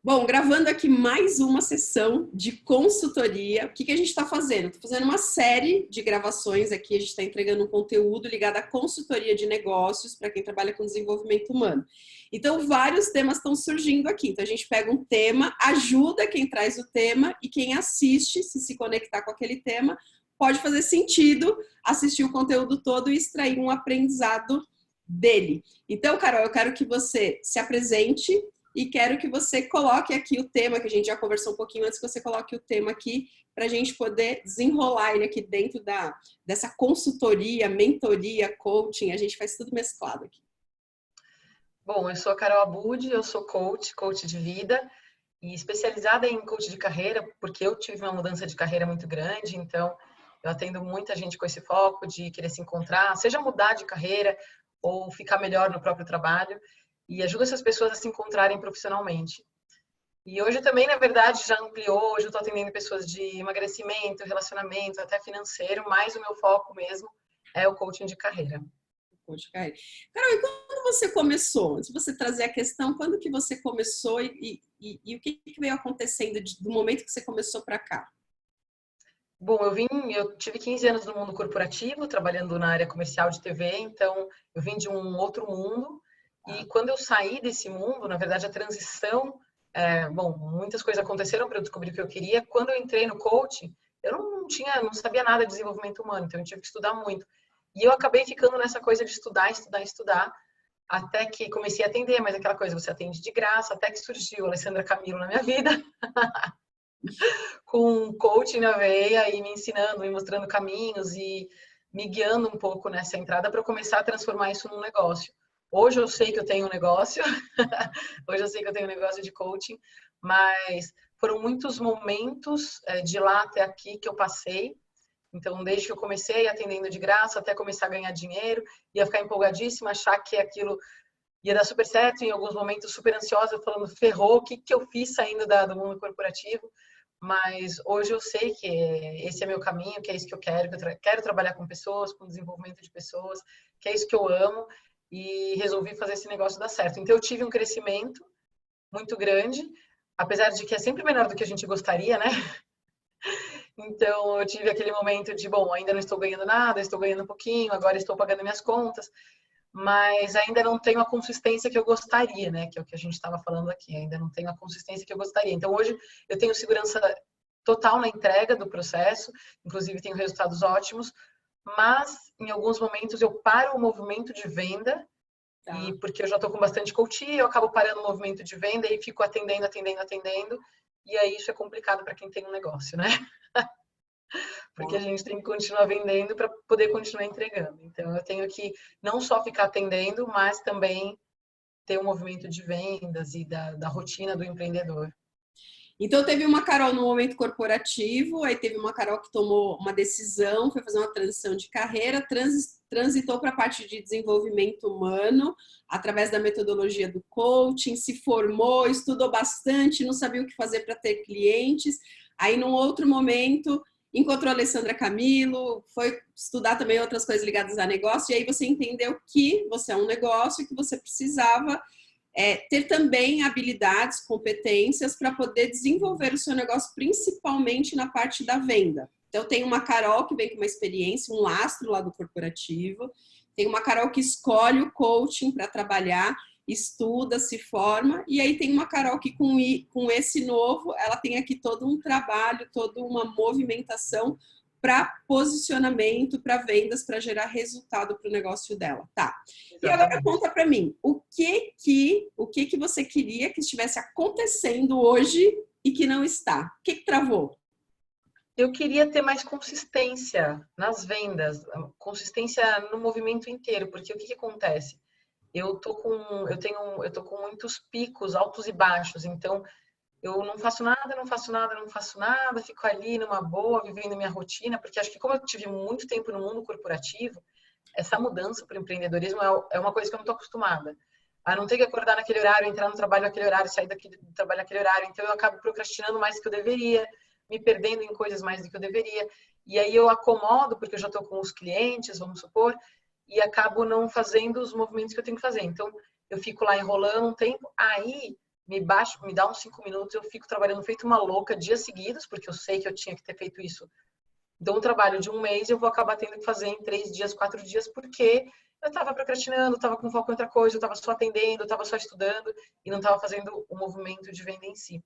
Bom, gravando aqui mais uma sessão de consultoria. O que a gente está fazendo? Estou fazendo uma série de gravações aqui. A gente está entregando um conteúdo ligado à consultoria de negócios para quem trabalha com desenvolvimento humano. Então, vários temas estão surgindo aqui. Então, a gente pega um tema, ajuda quem traz o tema e quem assiste, se conectar com aquele tema, pode fazer sentido assistir o conteúdo todo e extrair um aprendizado dele. Então, Carol, eu quero que você se apresente e quero que você coloque aqui o tema, que a gente já conversou um pouquinho antes, que você coloque o tema aqui para a gente poder desenrolar ele aqui dentro dessa consultoria, mentoria, coaching, a gente faz tudo mesclado aqui. Bom, eu sou a Carol Abud, eu sou coach de vida e especializada em coach de carreira, porque eu tive uma mudança de carreira muito grande, então eu atendo muita gente com esse foco de querer se encontrar, seja mudar de carreira ou ficar melhor no próprio trabalho, e ajudo essas pessoas a se encontrarem profissionalmente. E hoje também, na verdade, já ampliou, hoje eu estou atendendo pessoas de emagrecimento, relacionamento, até financeiro, mas o meu foco mesmo é o coaching de carreira. Carol, e quando você começou? Se você trazer a questão, quando que você começou e o que veio acontecendo do momento que você começou para cá? Bom, eu tive 15 anos no mundo corporativo, trabalhando na área comercial de TV, então eu vim de um outro mundo. E quando eu saí desse mundo, na verdade, a transição, bom, muitas coisas aconteceram para eu descobrir o que eu queria. Quando eu entrei no coaching, eu não sabia nada de desenvolvimento humano, então eu tive que estudar muito. E eu acabei ficando nessa coisa de estudar, até que comecei a atender, mas aquela coisa, você atende de graça, até que surgiu a Alessandra Camilo na minha vida, com coaching na veia e me ensinando, me mostrando caminhos e me guiando um pouco nessa entrada para eu começar a transformar isso num negócio. Hoje eu sei que eu tenho um negócio, hoje eu sei que eu tenho um negócio de coaching, mas foram muitos momentos de lá até aqui que eu passei. Então, desde que eu comecei atendendo de graça até começar a ganhar dinheiro, ia ficar empolgadíssima, achar que aquilo ia dar super certo, em alguns momentos super ansiosa, falando, ferrou, o que eu fiz saindo do mundo corporativo? Mas hoje eu sei que esse é meu caminho, que é isso que eu quero, que eu quero trabalhar com pessoas, com desenvolvimento de pessoas, que é isso que eu amo, e resolvi fazer esse negócio dar certo. Então, eu tive um crescimento muito grande, apesar de que é sempre menor do que a gente gostaria, né? Então, eu tive aquele momento de, bom, ainda não estou ganhando nada, estou ganhando um pouquinho, agora estou pagando minhas contas, mas ainda não tenho a consistência que eu gostaria, né? Que é o que a gente estava falando aqui, ainda não tenho a consistência que eu gostaria. Então, hoje, eu tenho segurança total na entrega do processo, inclusive tenho resultados ótimos, mas em alguns momentos eu paro o movimento de venda, e porque eu já estou com bastante coaching, eu acabo parando o movimento de venda e fico atendendo, e aí isso é complicado para quem tem um negócio, né? Porque a gente tem que continuar vendendo para poder continuar entregando. Então, eu tenho que não só ficar atendendo, mas também ter um movimento de vendas e da rotina do empreendedor. Então, teve uma Carol no momento corporativo, aí teve uma Carol que tomou uma decisão, foi fazer uma transição de carreira, transitou para a parte de desenvolvimento humano, através da metodologia do coaching, se formou, estudou bastante, não sabia o que fazer para ter clientes. Aí, num outro momento, encontrou a Alessandra Camilo, foi estudar também outras coisas ligadas a negócio, e aí você entendeu que você é um negócio e que você precisava ter também habilidades, competências para poder desenvolver o seu negócio, principalmente na parte da venda. Então, tem uma Carol que vem com uma experiência, um lastro lá do corporativo, tem uma Carol que escolhe o coaching para trabalhar, estuda, se forma, e aí tem uma Carol que com esse novo, ela tem aqui todo um trabalho, toda uma movimentação para posicionamento, para vendas, para gerar resultado para o negócio dela. Tá. E agora conta para mim, o que você queria que estivesse acontecendo hoje e que não está? O que travou? Eu queria ter mais consistência nas vendas, consistência no movimento inteiro, porque o que acontece? Eu tô com muitos picos, altos e baixos, então eu não faço nada, fico ali numa boa, vivendo minha rotina, porque acho que como eu tive muito tempo no mundo corporativo, essa mudança para o empreendedorismo é uma coisa que eu não estou acostumada. A não ter que acordar naquele horário, entrar no trabalho naquele horário, sair daqui do trabalho naquele horário. Então eu acabo procrastinando mais do que eu deveria, me perdendo em coisas mais do que eu deveria. E aí eu acomodo, porque eu já estou com os clientes, vamos supor, e acabo não fazendo os movimentos que eu tenho que fazer. Então eu fico lá enrolando um tempo, aí me dá uns 5 minutos, eu fico trabalhando feito uma louca dias seguidos, porque eu sei que eu tinha que ter feito isso. Então, um trabalho de um mês eu vou acabar tendo que fazer em 3 dias, 4 dias, porque eu estava procrastinando, estava com foco em outra coisa, eu estava só atendendo, eu estava só estudando e não estava fazendo o movimento de venda em si.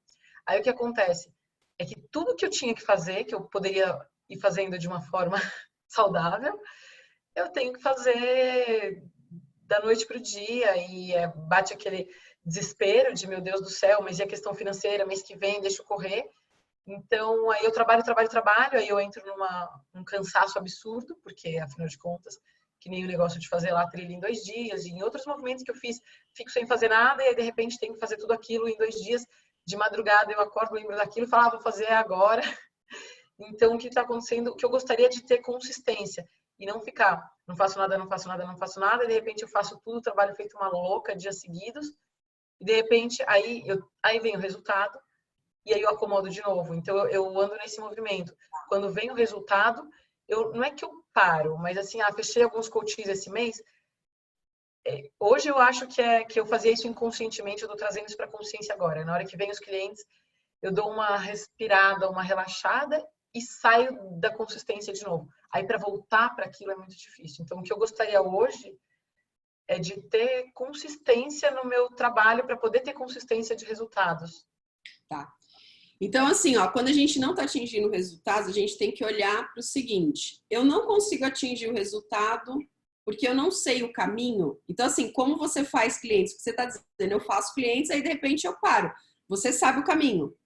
Aí o que acontece é que tudo que eu tinha que fazer, que eu poderia ir fazendo de uma forma saudável, eu tenho que fazer da noite para o dia e bate aquele desespero de meu Deus do céu, mas e a questão financeira, mês que vem, deixa eu correr. Então, aí eu trabalho, aí eu entro num cansaço absurdo, porque, afinal de contas, que nem o negócio de fazer lá a trilha em 2 dias, e em outros movimentos que eu fiz, fico sem fazer nada, e aí, de repente, tenho que fazer tudo aquilo em 2 dias. De madrugada, eu acordo, lembro daquilo e falo, vou fazer agora. Então, o que está acontecendo, o que eu gostaria de ter consistência, e não ficar, não faço nada, não faço nada, não faço nada, e de repente eu faço tudo, trabalho feito uma louca, dias seguidos, e de repente, aí vem o resultado, e aí eu acomodo de novo. Então, eu ando nesse movimento. Quando vem o resultado, não é que eu paro, mas assim, fechei alguns coaches esse mês. Hoje eu acho que eu fazia isso inconscientemente, eu tô trazendo isso para consciência agora. Na hora que vem os clientes, eu dou uma respirada, uma relaxada e saio da consistência de novo. Aí, para voltar para aquilo é muito difícil. Então, o que eu gostaria hoje é de ter consistência no meu trabalho para poder ter consistência de resultados. Tá. Então, assim, ó, quando a gente não está atingindo resultados, a gente tem que olhar para o seguinte: eu não consigo atingir o resultado porque eu não sei o caminho. Então, assim, como você faz clientes? Você está dizendo, eu faço clientes, aí de repente eu paro. Você sabe o caminho.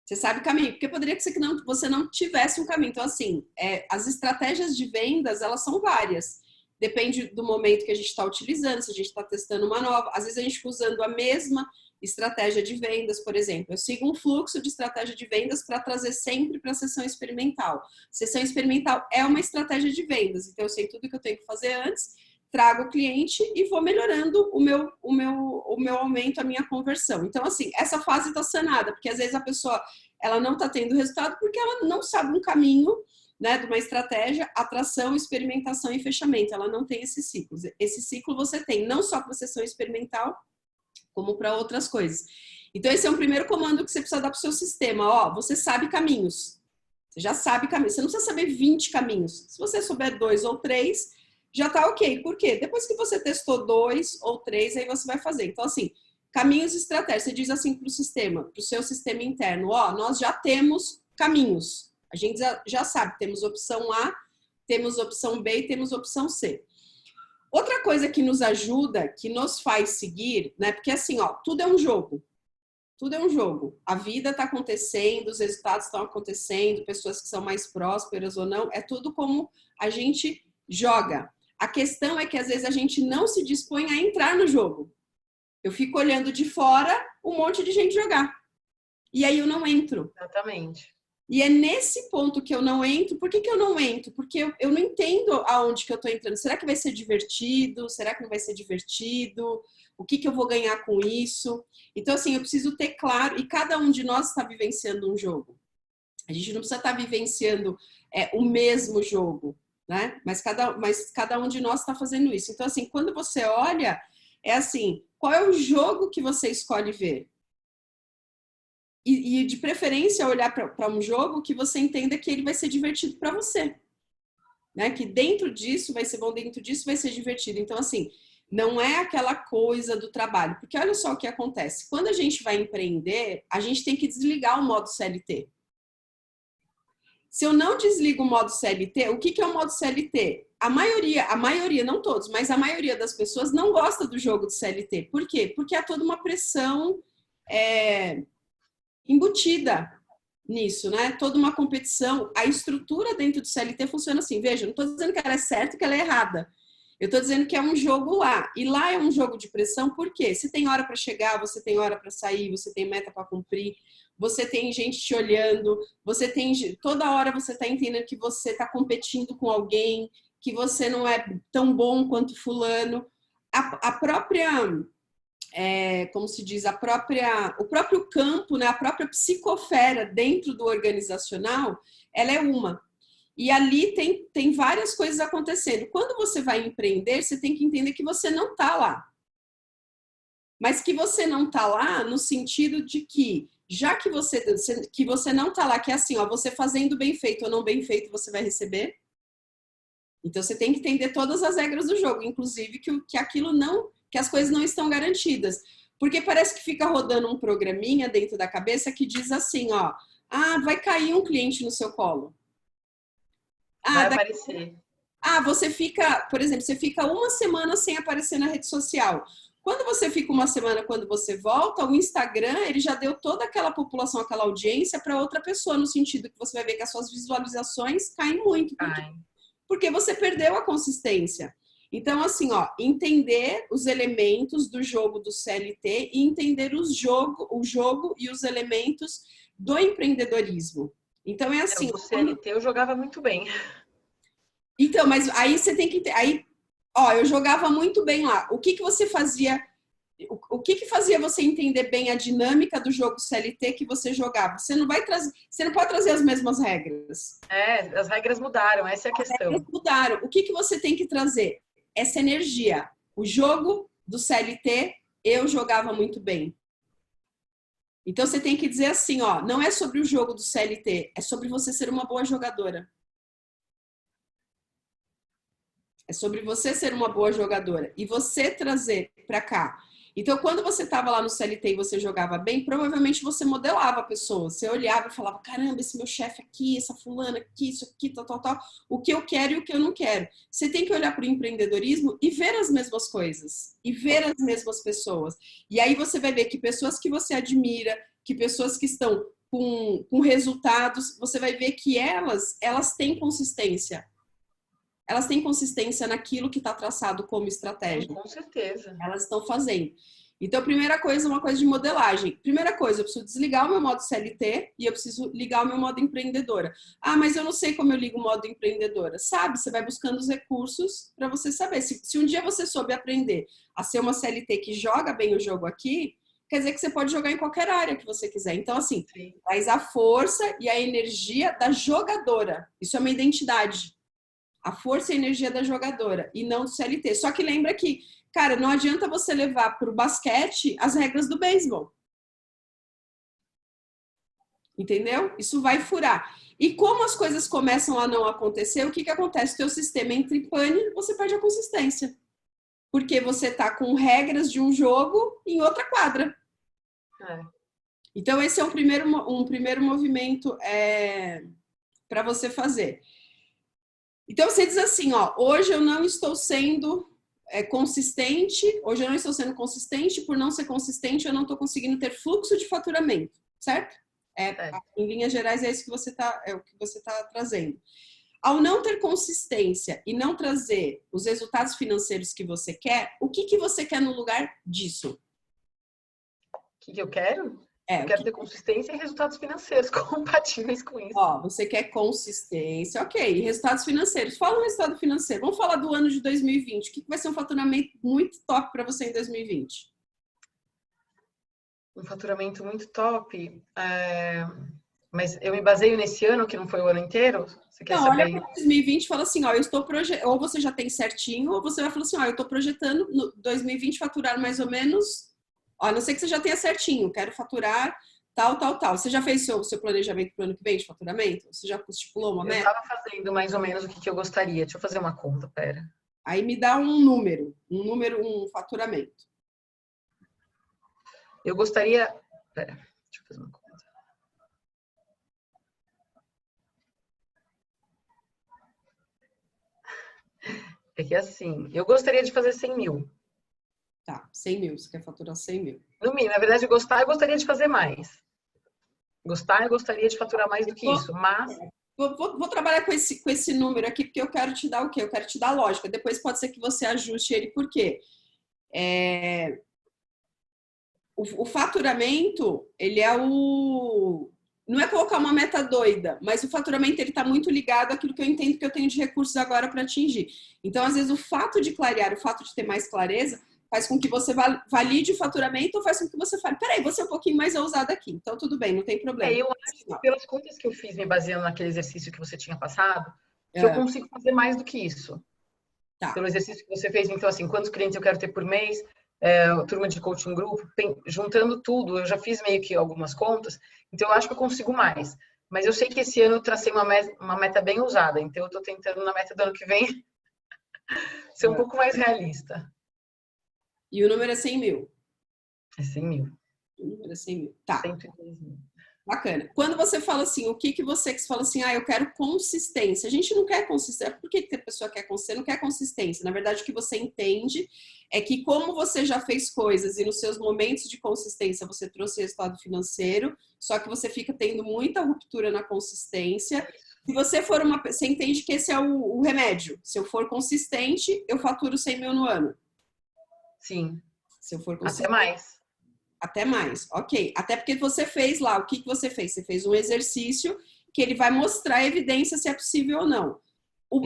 Você sabe o caminho, porque poderia ser que você não tivesse um caminho. Então, assim, as estratégias de vendas, elas são várias. Depende do momento que a gente está utilizando, se a gente está testando uma nova. Às vezes a gente fica usando a mesma estratégia de vendas, por exemplo. Eu sigo um fluxo de estratégia de vendas para trazer sempre para a sessão experimental. Sessão experimental é uma estratégia de vendas, então eu sei tudo que eu tenho que fazer antes, trago o cliente e vou melhorando o meu aumento, a minha conversão. Então, assim, essa fase está sanada, porque às vezes a pessoa ela não está tendo resultado porque ela não sabe um caminho, né, de uma estratégia, atração, experimentação e fechamento. Ela não tem esses ciclos. Esse ciclo você tem não só para a sessão experimental, como para outras coisas. Então, esse é um primeiro comando que você precisa dar para o seu sistema. Ó, você sabe caminhos. Você já sabe caminhos. Você não precisa saber 20 caminhos. Se você souber 2 ou 3, já tá ok. Por quê? Depois que você testou 2 ou 3, aí você vai fazer. Então, assim, caminhos e estratégias. Você diz assim para o sistema, para o seu sistema interno, ó, nós já temos caminhos. A gente já sabe, temos opção A, temos opção B e temos opção C. Outra coisa que nos ajuda, que nos faz seguir, né? Porque assim, ó, tudo é um jogo. Tudo é um jogo. A vida está acontecendo, os resultados estão acontecendo, pessoas que são mais prósperas ou não, é tudo como a gente joga. A questão é que às vezes a gente não se dispõe a entrar no jogo. Eu fico olhando de fora um monte de gente jogar. E aí eu não entro. Exatamente. E é nesse ponto que eu não entro. Por que eu não entro? Porque eu não entendo aonde que eu estou entrando. Será que vai ser divertido? Será que não vai ser divertido? O que eu vou ganhar com isso? Então, assim, eu preciso ter claro. E cada um de nós está vivenciando um jogo. A gente não precisa estar vivenciando o mesmo jogo, né? Mas cada um de nós está fazendo isso. Então, assim, quando você olha, é assim, qual é o jogo que você escolhe ver? E de preferência olhar para um jogo que você entenda que ele vai ser divertido para você, né? Que dentro disso vai ser bom, dentro disso vai ser divertido. Então, assim, não é aquela coisa do trabalho, porque olha só o que acontece. Quando a gente vai empreender, a gente tem que desligar o modo CLT. Se eu não desligo o modo CLT, o que é o modo CLT? A maioria, não todos, mas a maioria das pessoas não gosta do jogo de CLT. Por quê? Porque há toda uma pressão embutida nisso, né? Toda uma competição. A estrutura dentro do CLT funciona assim. Veja, não estou dizendo que ela é certa e que ela é errada. Eu estou dizendo que é um jogo lá. E lá é um jogo de pressão, por quê? Você tem hora para chegar, você tem hora para sair, você tem meta para cumprir, você tem gente te olhando, você tem... Toda hora você está entendendo que você está competindo com alguém, que você não é tão bom quanto fulano. A própria... como se diz, o próprio campo, né, a própria psicosfera dentro do organizacional, ela é uma. E ali tem várias coisas acontecendo. Quando você vai empreender, você tem que entender que você não está lá. mas que você não tá lá no sentido de que, já que você não tá lá, que é assim, ó, você fazendo bem feito ou não bem feito, você vai receber. Então você tem que entender todas as regras do jogo, inclusive que aquilo não, que as coisas não estão garantidas. Porque parece que fica rodando um programinha dentro da cabeça que diz assim, ó, ah, vai cair um cliente no seu colo. Vai Ah, aparecer. você fica, por exemplo, você fica uma semana sem aparecer na rede social. Quando você fica uma semana, quando você volta, o Instagram, ele já deu toda aquela população, aquela audiência para outra pessoa, no sentido que você vai ver que as suas visualizações caem muito. Por quê? Ai, Porque você perdeu a consistência. Então, assim, ó, entender os elementos do jogo do CLT e entender o jogo e os elementos do empreendedorismo. Então, é o assim. do CLT eu jogava muito bem. Então, mas aí você tem que. Aí, ó, eu jogava muito bem lá. O que que você fazia? O que que fazia você entender bem a dinâmica do jogo CLT que você jogava? Você não vai trazer, você não pode trazer as mesmas regras. É, as regras mudaram, essa é a Eles questão. mudaram. O que que você tem que trazer? Essa energia. O jogo do CLT eu jogava muito bem. Então você tem que dizer assim, ó, não é sobre o jogo do CLT, é sobre você ser uma boa jogadora. É sobre você ser uma boa jogadora e você trazer para cá. Então, quando você estava lá no CLT e você jogava bem, provavelmente você modelava a pessoa. Você olhava e falava: caramba, esse meu chefe aqui, essa fulana aqui, isso aqui, tal, tal, tal. O que eu quero e o que eu não quero. Você tem que olhar para o empreendedorismo e ver as mesmas coisas. E ver as mesmas pessoas. E aí você vai ver que pessoas que você admira, que pessoas que estão com resultados, você vai ver que elas têm consistência. Elas têm consistência naquilo que está traçado como estratégia. Com certeza. Elas estão fazendo. Então, primeira coisa, uma coisa de modelagem. Primeira coisa, eu preciso desligar o meu modo CLT e eu preciso ligar o meu modo empreendedora. Ah, mas eu não sei como eu ligo o modo empreendedora. Sabe, você vai buscando os recursos para você saber. Se um dia você soube aprender a ser uma CLT que joga bem o jogo aqui, quer dizer que você pode jogar em qualquer área que você quiser. Então, assim, traz a força e a energia da jogadora. Isso é uma identidade. A força e a energia da jogadora e não do CLT. Só que lembra que, cara, não adianta você levar para o basquete as regras do beisebol. Entendeu? Isso vai furar. E como as coisas começam a não acontecer, o que que acontece? O teu sistema entra em pane, você perde a consistência. Porque você tá com regras de um jogo em outra quadra. É. Então, esse é um primeiro movimento para você fazer. Então você diz assim, ó, hoje eu não estou sendo consistente, hoje eu não estou sendo consistente, por não ser consistente eu não estou conseguindo ter fluxo de faturamento, certo? Em linhas gerais é isso que você o que você tá trazendo. Ao não ter consistência e não trazer os resultados financeiros que você quer, o que que você quer no lugar disso? O que eu quero? Eu quero ter consistência e resultados financeiros compatíveis com isso. Ó, você quer consistência, ok. Resultados financeiros. Fala um resultado financeiro. Vamos falar do ano de 2020. O que vai ser um faturamento muito top para você em 2020? Um faturamento muito top. Mas eu me baseio nesse ano, que não foi o ano inteiro? Você quer saber? Olha para 2020 e fala assim, ó, eu estou projetando, ou você já tem certinho, ou você vai falar assim, ó, eu estou projetando no 2020 faturar mais ou menos, ó, a não ser que você já tenha certinho, quero faturar tal, tal, tal. Você já fez seu planejamento para o ano que vem de faturamento? Você já estipulou uma meta? Eu estava fazendo mais ou menos o que eu gostaria. Deixa eu fazer uma conta, pera. Aí me dá um número, um faturamento. Eu gostaria... Pera, deixa eu fazer uma conta. É que assim, eu gostaria de fazer 100 mil. Tá, 100 mil, você quer faturar 100 mil. No mínimo, na verdade, gostar, eu gostaria de fazer mais. Gostar, eu gostaria de faturar mais do que isso, mas... Vou trabalhar com esse número aqui, porque eu quero te dar o quê? Eu quero te dar lógica. Depois pode ser que você ajuste ele, por quê? O faturamento, ele é o... Não é colocar uma meta doida, mas o faturamento ele está muito ligado àquilo que eu entendo que eu tenho de recursos agora para atingir. Então, às vezes, o fato de clarear, o fato de ter mais clareza, faz com que você valide o faturamento ou faz com que você fale, peraí, vou ser um pouquinho mais ousada aqui. Então, tudo bem, não tem problema. Eu acho que pelas contas que eu fiz, me baseando naquele exercício que você tinha passado, que eu consigo fazer mais do que isso. Tá. Pelo exercício que você fez, então, assim, quantos clientes eu quero ter por mês? turma de coaching grupo, juntando tudo, eu já fiz meio que algumas contas, então eu acho que eu consigo mais. Mas eu sei que esse ano eu tracei uma meta bem ousada, então eu tô tentando na meta do ano que vem ser um pouco mais realista. E o número é 100 mil. É 100 mil. O número é 100 mil. Tá. 110 mil. Bacana. Quando você fala assim, o que você fala assim, eu quero consistência. A gente não quer consistência. Por que a pessoa quer consistência? Não quer consistência. Na verdade, o que você entende é que como você já fez coisas e nos seus momentos de consistência você trouxe resultado financeiro, só que você fica tendo muita ruptura na consistência. Se você for você entende que esse é o remédio. Se eu for consistente, eu faturo 100 mil no ano. Sim. Se eu for consistente. Até mais. Até mais, ok. Até porque você fez lá, o que você fez? Você fez um exercício que ele vai mostrar a evidência se é possível ou não.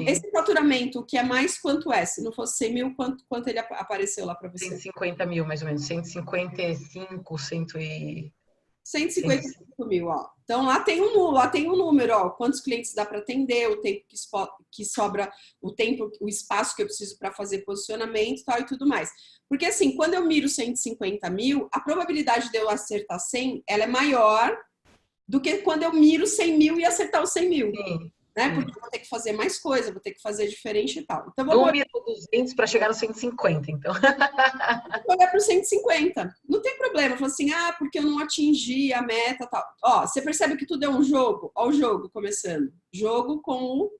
Esse faturamento, o que é mais, quanto é? Se não fosse 100 mil, quanto ele apareceu lá para você? 150 mil, mais ou menos. 155, 155 mil, ó. Então lá tem um número, ó. Quantos clientes dá para atender, o tempo que sobra, o espaço que eu preciso para fazer posicionamento, tal e tudo mais. Porque assim, quando eu miro 150 mil, a probabilidade de eu acertar 100, ela é maior do que quando eu miro 100 mil e acertar os 100 mil. Sim. Né? Porque eu vou ter que fazer mais coisa, vou ter que fazer diferente e tal. Então, vou mirar 200 para chegar no 150, então. Vou olhar para o 150. Não tem problema. Fala assim, porque eu não atingi a meta tal. Ó, você percebe que tudo é um jogo? Ó o jogo começando. Jogo com o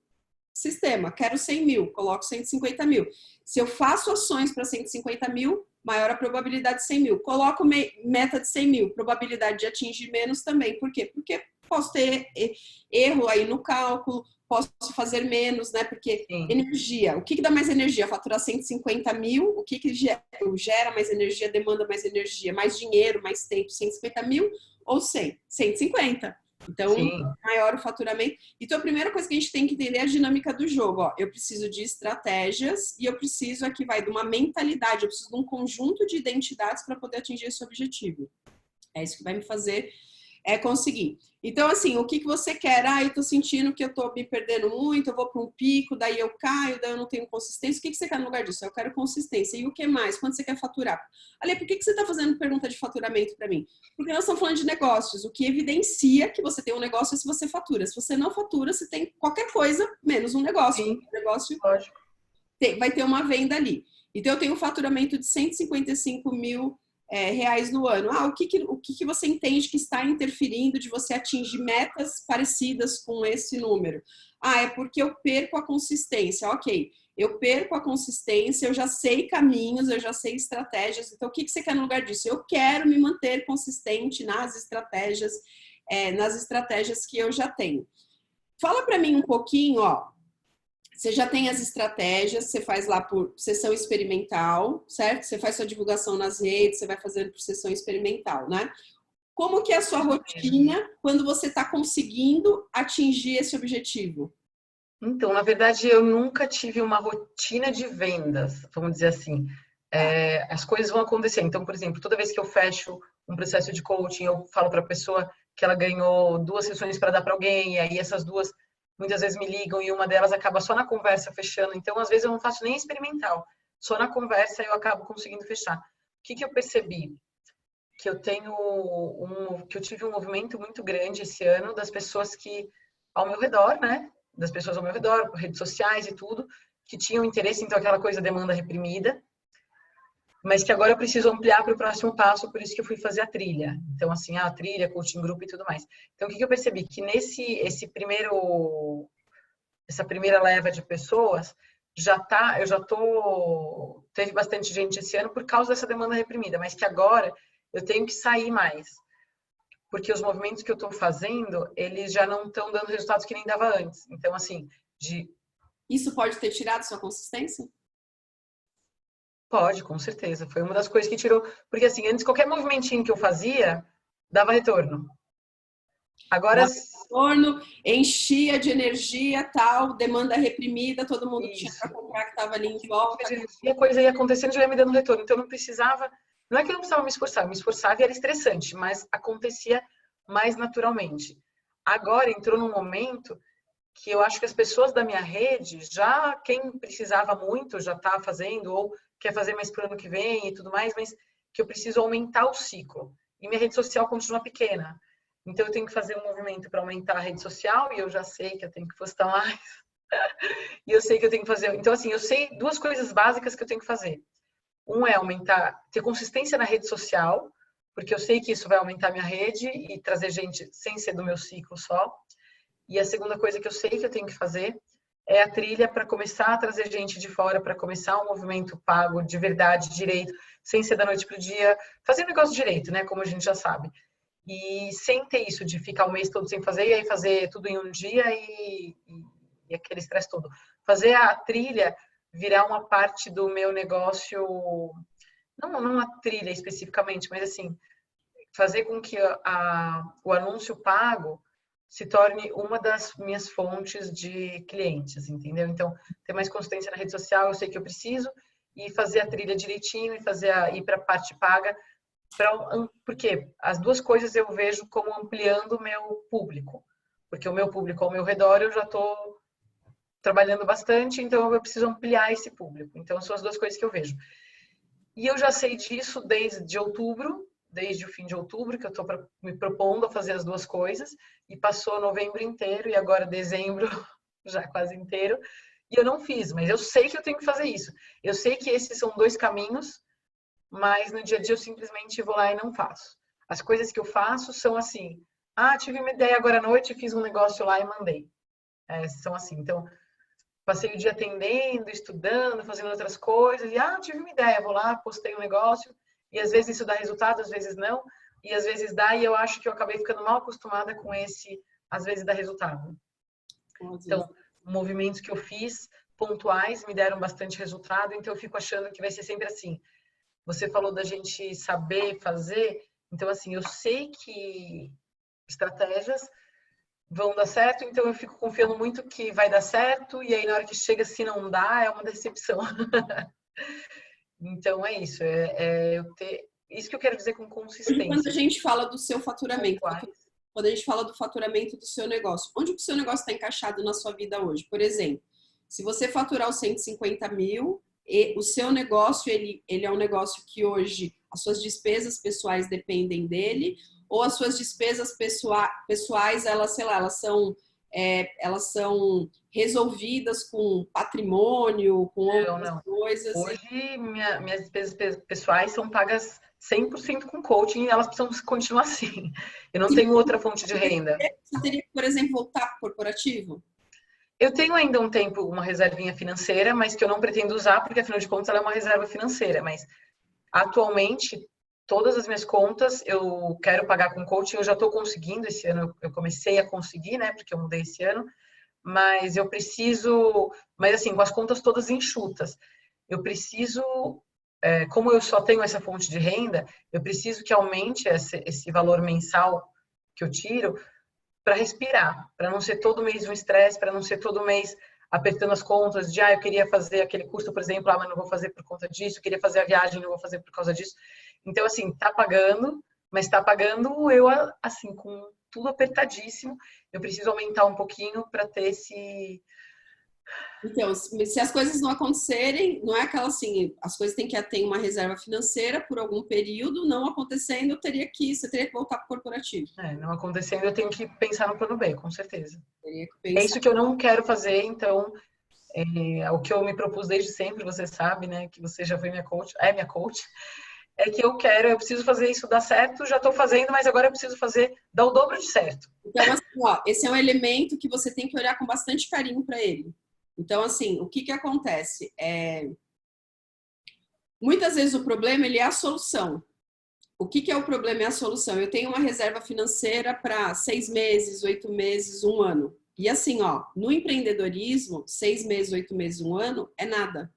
sistema. Quero 100 mil, coloco 150 mil. Se eu faço ações para 150 mil, maior a probabilidade de 100 mil. Coloco meta de 100 mil, probabilidade de atingir menos também. Por quê? Porque posso ter erro aí no cálculo, posso fazer menos, né? Porque energia, o que dá mais energia? Faturar 150 mil, o que gera mais energia, demanda mais energia, mais dinheiro, mais tempo, 150 mil ou 100? 150. Então, maior o faturamento. Então, a primeira coisa que a gente tem que entender é a dinâmica do jogo. Ó, eu preciso de estratégias e eu preciso aqui de uma mentalidade, eu preciso de um conjunto de identidades para poder atingir esse objetivo. É isso que vai me fazer conseguir. Então, assim, o que você quer? Eu tô sentindo que eu tô me perdendo muito, eu vou para um pico, daí eu caio, daí eu não tenho consistência. O que você quer no lugar disso? Eu quero consistência. E o que mais? Quanto você quer faturar? Ale, por que você tá fazendo pergunta de faturamento para mim? Porque nós estamos falando de negócios. O que evidencia que você tem um negócio é se você fatura. Se você não fatura, você tem qualquer coisa menos um negócio. Sim, um negócio lógico. Vai ter uma venda ali. Então, eu tenho um faturamento de 155 mil reais no ano. O que você entende que está interferindo de você atingir metas parecidas com esse número? É porque eu perco a consistência. Ok, eu perco a consistência, eu já sei caminhos, eu já sei estratégias. Então, o que você quer no lugar disso? Eu quero me manter consistente nas estratégias que eu já tenho. Fala para mim um pouquinho, você já tem as estratégias, você faz lá por sessão experimental, certo? Você faz sua divulgação nas redes, você vai fazendo por sessão experimental, né? Como que é a sua rotina quando você está conseguindo atingir esse objetivo? Então, na verdade, eu nunca tive uma rotina de vendas, vamos dizer assim. As coisas vão acontecer. Então, por exemplo, toda vez que eu fecho um processo de coaching, eu falo para a pessoa que ela ganhou 2 sessões para dar para alguém, e aí essas 2 muitas vezes me ligam e uma delas acaba só na conversa fechando. Então, às vezes eu não faço nem experimental. Só na conversa eu acabo conseguindo fechar. O que eu percebi? Que eu tive um movimento muito grande esse ano das pessoas que ao meu redor, né? Das pessoas ao meu redor, redes sociais e tudo, que tinham interesse, então aquela coisa demanda reprimida, mas que agora eu preciso ampliar para o próximo passo, por isso que eu fui fazer a trilha. Então, assim, a trilha, coaching group e tudo mais. Então, o que eu percebi? Que essa primeira leva de pessoas, teve bastante gente esse ano por causa dessa demanda reprimida, mas que agora eu tenho que sair mais. Porque os movimentos que eu estou fazendo, eles já não estão dando resultados que nem dava antes. Então, assim, Isso pode ter tirado sua consistência? Pode, com certeza. Foi uma das coisas que tirou. Porque, assim, antes qualquer movimentinho que eu fazia, dava retorno. Agora. Dava retorno, enchia de energia, tal, demanda reprimida, todo mundo que tinha para comprar que estava ali em volta. E a coisa ia acontecendo, já ia me dando retorno. Então, eu não precisava. Não é que eu não precisava eu me esforçava e era estressante, mas acontecia mais naturalmente. Agora entrou num momento que eu acho que as pessoas da minha rede, já quem precisava muito, já está fazendo, ou quer fazer mais para o ano que vem e tudo mais, mas que eu preciso aumentar o ciclo. E minha rede social continua pequena. Então, eu tenho que fazer um movimento para aumentar a rede social, e eu já sei que eu tenho que postar mais. E eu sei que eu tenho que fazer... Então, assim, eu sei duas coisas básicas que eu tenho que fazer. Um é aumentar, ter consistência na rede social, porque eu sei que isso vai aumentar minha rede e trazer gente sem ser do meu ciclo só. E a segunda coisa que eu sei que eu tenho que fazer é a trilha para começar a trazer gente de fora, para começar um movimento pago de verdade, direito, sem ser da noite para o dia, fazer um negócio direito, né? Como a gente já sabe. E sem ter isso de ficar o mês todo sem fazer e aí fazer tudo em um dia e aquele estresse todo. Fazer a trilha virar uma parte do meu negócio, não a trilha especificamente, mas assim, fazer com que o anúncio pago se torne uma das minhas fontes de clientes, entendeu? Então, ter mais consistência na rede social, eu sei que eu preciso, e fazer a trilha direitinho e ir para a parte paga, porque as duas coisas eu vejo como ampliando o meu público, porque o meu público ao meu redor eu já estou trabalhando bastante, então eu preciso ampliar esse público. Então, são as duas coisas que eu vejo. E eu já sei disso desde outubro, desde o fim de outubro, que eu estou me propondo a fazer as duas coisas, e passou novembro inteiro, e agora dezembro já quase inteiro, e eu não fiz, mas eu sei que eu tenho que fazer isso. Eu sei que esses são dois caminhos, mas no dia a dia eu simplesmente vou lá e não faço. As coisas que eu faço são assim, tive uma ideia agora à noite, fiz um negócio lá e mandei. São assim, então, passei o dia atendendo, estudando, fazendo outras coisas, e tive uma ideia, vou lá, postei um negócio, e às vezes isso dá resultado, às vezes não, e às vezes dá, e eu acho que eu acabei ficando mal acostumada com esse, às vezes dá resultado. Então, movimentos que eu fiz, pontuais, me deram bastante resultado, então eu fico achando que vai ser sempre assim. Você falou da gente saber fazer, então assim, eu sei que estratégias vão dar certo, então eu fico confiando muito que vai dar certo, e aí na hora que chega, se não dá, é uma decepção. Então é isso, isso que eu quero dizer com consistência. Quando a gente fala do seu faturamento, quando a gente fala do faturamento do seu negócio, onde o seu negócio está encaixado na sua vida hoje? Por exemplo, se você faturar os 150 mil, o seu negócio, ele é um negócio que hoje as suas despesas pessoais dependem dele, ou as suas despesas pessoais, elas, sei lá, elas são resolvidas com patrimônio, com outras coisas? Hoje, minhas despesas pessoais são pagas 100% com coaching e elas precisam continuar assim. Eu não tenho outra fonte de renda. Você teria que, por exemplo, voltar para o corporativo? Eu tenho ainda um tempo uma reservinha financeira, mas que eu não pretendo usar, porque afinal de contas ela é uma reserva financeira. Mas atualmente, todas as minhas contas eu quero pagar com coaching, eu já estou conseguindo. Esse ano eu comecei a conseguir, né? Porque eu mudei esse ano. Mas eu preciso, mas assim, com as contas todas enxutas. Eu preciso, como eu só tenho essa fonte de renda, eu preciso que aumente esse valor mensal que eu tiro para respirar, para não ser todo mês um estresse, para não ser todo mês apertando as contas de, eu queria fazer aquele curso, por exemplo, mas não vou fazer por conta disso, eu queria fazer a viagem, não vou fazer por causa disso. Então, assim, tá pagando, mas tá pagando eu, assim, com tudo apertadíssimo. Eu preciso aumentar um pouquinho para ter esse... Então, se as coisas não acontecerem, não é aquela assim, as coisas têm que ter uma reserva financeira por algum período, não acontecendo, você teria que voltar para o corporativo. Não acontecendo, eu tenho que pensar no plano B, com certeza. É isso que eu não quero fazer, então, o que eu me propus desde sempre, você sabe, né, que você já foi minha coach, é que eu preciso fazer isso dar certo, já estou fazendo, mas agora eu preciso dar o dobro de certo. Então, assim, esse é um elemento que você tem que olhar com bastante carinho para ele. Então, assim, o que acontece? Muitas vezes o problema, ele é a solução. O que é o problema e a solução? Eu tenho uma reserva financeira para 6 meses, 8 meses, 1 ano. E assim, no empreendedorismo, 6 meses, 8 meses, 1 ano é nada.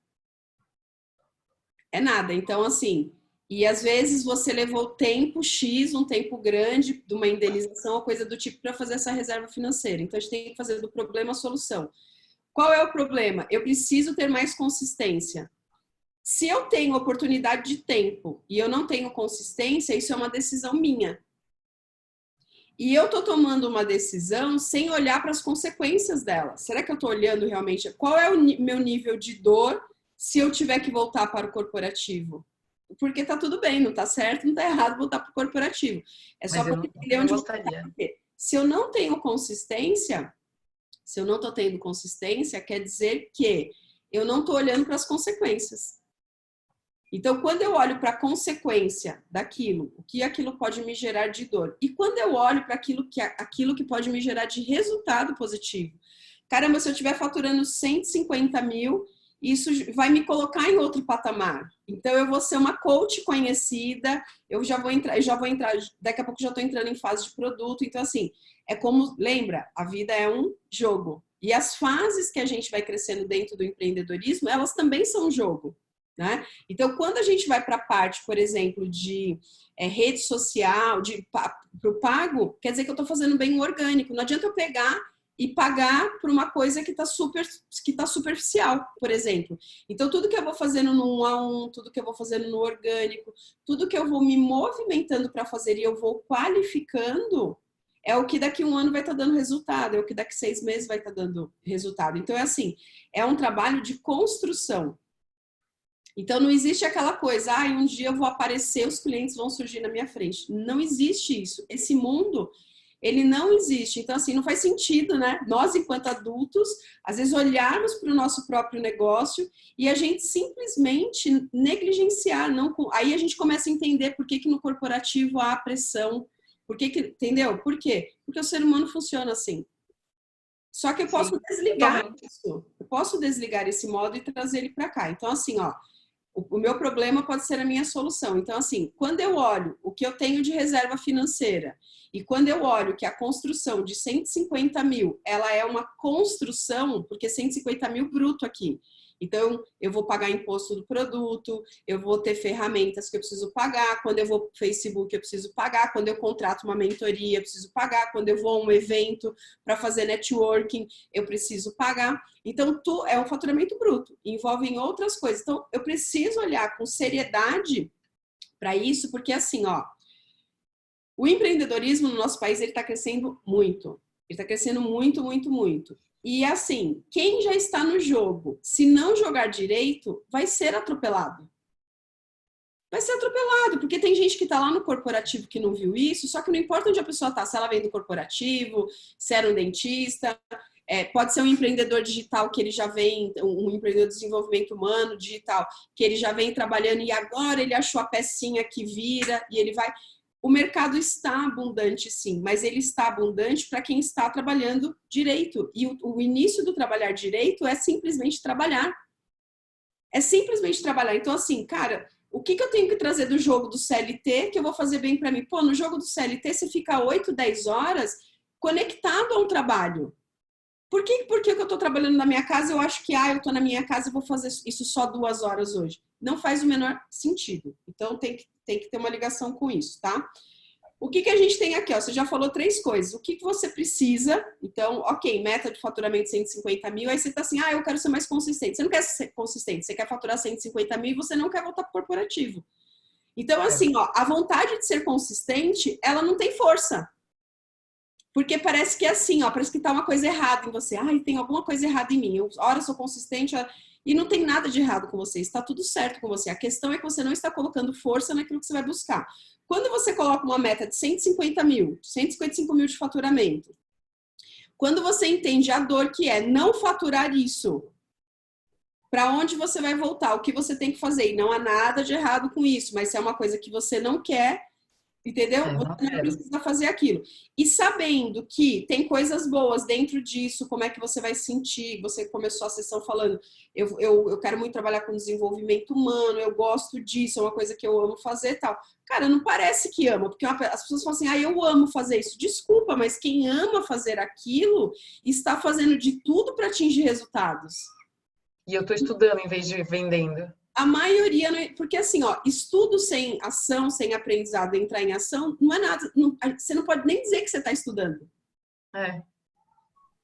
É nada. Então, assim, e às vezes você levou tempo X, um tempo grande, de uma indenização ou coisa do tipo, para fazer essa reserva financeira. Então, a gente tem que fazer do problema a solução. Qual é o problema? Eu preciso ter mais consistência. Se eu tenho oportunidade de tempo e eu não tenho consistência, isso é uma decisão minha. E eu tô tomando uma decisão sem olhar para as consequências dela. Será que eu tô olhando realmente qual é o meu nível de dor se eu tiver que voltar para o corporativo? Porque tá tudo bem, não tá certo, não tá errado voltar para o corporativo. É só Mas eu para entender não onde eu vou gostaria. ficar. Se eu não tenho consistência, se eu não tô tendo consistência, quer dizer que eu não tô olhando para as consequências. Então, quando eu olho para a consequência daquilo, o que aquilo pode me gerar de dor, e quando eu olho para aquilo que pode me gerar de resultado positivo, caramba, se eu estiver faturando 150 mil, isso vai me colocar em outro patamar. Então, eu vou ser uma coach conhecida, eu já vou entrar, daqui a pouco já estou entrando em fase de produto. Então, assim, é como, lembra, a vida é um jogo. E as fases que a gente vai crescendo dentro do empreendedorismo, elas também são um jogo. Né? Então, quando a gente vai para a parte, por exemplo, de rede social, para o pago, quer dizer que eu estou fazendo bem orgânico. Não adianta eu pegar e pagar por uma coisa que está superficial, por exemplo. Então, tudo que eu vou fazendo no 1 a 1, tudo que eu vou fazendo no orgânico, tudo que eu vou me movimentando para fazer e eu vou qualificando, é o que daqui 1 ano vai estar dando resultado, é o que daqui 6 meses vai estar dando resultado. Então, é assim, é um trabalho de construção. Então, não existe aquela coisa, um dia eu vou aparecer, os clientes vão surgir na minha frente. Não existe isso. Esse mundo, ele não existe. Então, assim, não faz sentido, né? Nós, enquanto adultos, às vezes olharmos para o nosso próprio negócio e a gente simplesmente negligenciar. Não... Aí a gente começa a entender por que no corporativo há pressão. Entendeu? Por quê? Porque o ser humano funciona assim. Só que eu posso desligar isso. Eu posso desligar esse modo e trazer ele para cá. Então, assim, ó, o meu problema pode ser a minha solução. Então, assim, quando eu olho o que eu tenho de reserva financeira e quando eu olho que a construção de 150 mil, ela é uma construção, porque 150 mil bruto aqui. Então, eu vou pagar imposto do produto, eu vou ter ferramentas que eu preciso pagar, quando eu vou para o Facebook eu preciso pagar, quando eu contrato uma mentoria eu preciso pagar, quando eu vou a um evento para fazer networking eu preciso pagar. Então, é um faturamento bruto, envolve outras coisas. Então, eu preciso olhar com seriedade para isso, porque assim, ó, o empreendedorismo no nosso país, ele está crescendo muito. Ele está crescendo muito, muito, muito. E assim, quem já está no jogo, se não jogar direito, vai ser atropelado. Vai ser atropelado, porque tem gente que está lá no corporativo que não viu isso, só que não importa onde a pessoa está, se ela vem do corporativo, se era um dentista, pode ser um empreendedor digital que ele já vem, um empreendedor de desenvolvimento humano digital, que ele já vem trabalhando e agora ele achou a pecinha que vira e ele vai... O mercado está abundante, sim, mas ele está abundante para quem está trabalhando direito. E o início do trabalhar direito é simplesmente trabalhar. É simplesmente trabalhar. Então, assim, cara, o que eu tenho que trazer do jogo do CLT que eu vou fazer bem para mim? Pô, no jogo do CLT você fica 8, 10 horas conectado a um trabalho. Por que eu estou trabalhando na minha casa, eu acho que, eu estou na minha casa e vou fazer isso só 2 horas hoje? Não faz o menor sentido. Então, tem que ter uma ligação com isso, tá? O que a gente tem aqui? Ó, você já falou 3 coisas. O que você precisa? Então, ok, meta de faturamento 150 mil. Aí você está assim, eu quero ser mais consistente. Você não quer ser consistente, você quer faturar 150 mil e você não quer voltar para o corporativo. Então, assim, ó, a vontade de ser consistente, ela não tem força. Porque parece que é assim, ó, parece que tá uma coisa errada em você. Tem alguma coisa errada em mim. Ora sou consistente, e não tem nada de errado com você. Está tudo certo com você. A questão é que você não está colocando força naquilo que você vai buscar. Quando você coloca uma meta de 150 mil, 155 mil de faturamento, quando você entende a dor que é não faturar isso, para onde você vai voltar? O que você tem que fazer? E não há nada de errado com isso, mas se é uma coisa que você não quer, entendeu? Você não precisa fazer aquilo. E sabendo que tem coisas boas dentro disso, como é que você vai sentir? Você começou a sessão falando, eu quero muito trabalhar com desenvolvimento humano, eu gosto disso, é uma coisa que eu amo fazer e tal. Cara, não parece que ama, porque as pessoas falam assim, eu amo fazer isso. Desculpa, mas quem ama fazer aquilo está fazendo de tudo para atingir resultados. E eu estou estudando em vez de vendendo. A maioria, porque assim, ó, estudo sem ação, sem aprendizado, entrar em ação, não é nada, você não pode nem dizer que você está estudando.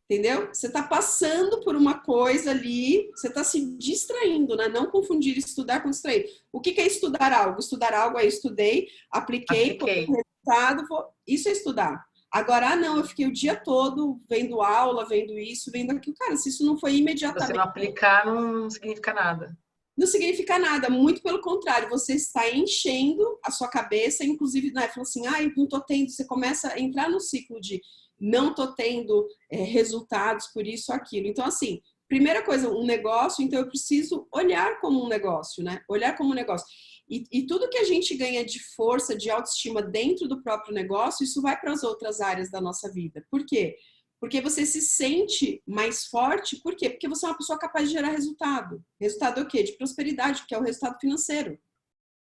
Entendeu? Você está passando por uma coisa ali, você está se distraindo, né? Não confundir estudar com distrair. O que é estudar algo? Estudar algo é estudei, apliquei. Resultado, isso é estudar. Agora, não, eu fiquei o dia todo vendo aula, vendo isso, vendo aquilo. Cara, se isso não foi imediatamente... Se você não aplicar, não significa nada. Não significa nada, muito pelo contrário, você está enchendo a sua cabeça, inclusive, né, falou assim, não tô tendo, você começa a entrar no ciclo de não tô tendo resultados por isso, aquilo. Então, assim, primeira coisa, um negócio, então eu preciso olhar como um negócio, né? Olhar como um negócio. E tudo que a gente ganha de força, de autoestima dentro do próprio negócio, isso vai para as outras áreas da nossa vida. Por quê? Porque você se sente mais forte. Por quê? Porque você é uma pessoa capaz de gerar resultado. Resultado é o quê? De prosperidade, que é o resultado financeiro.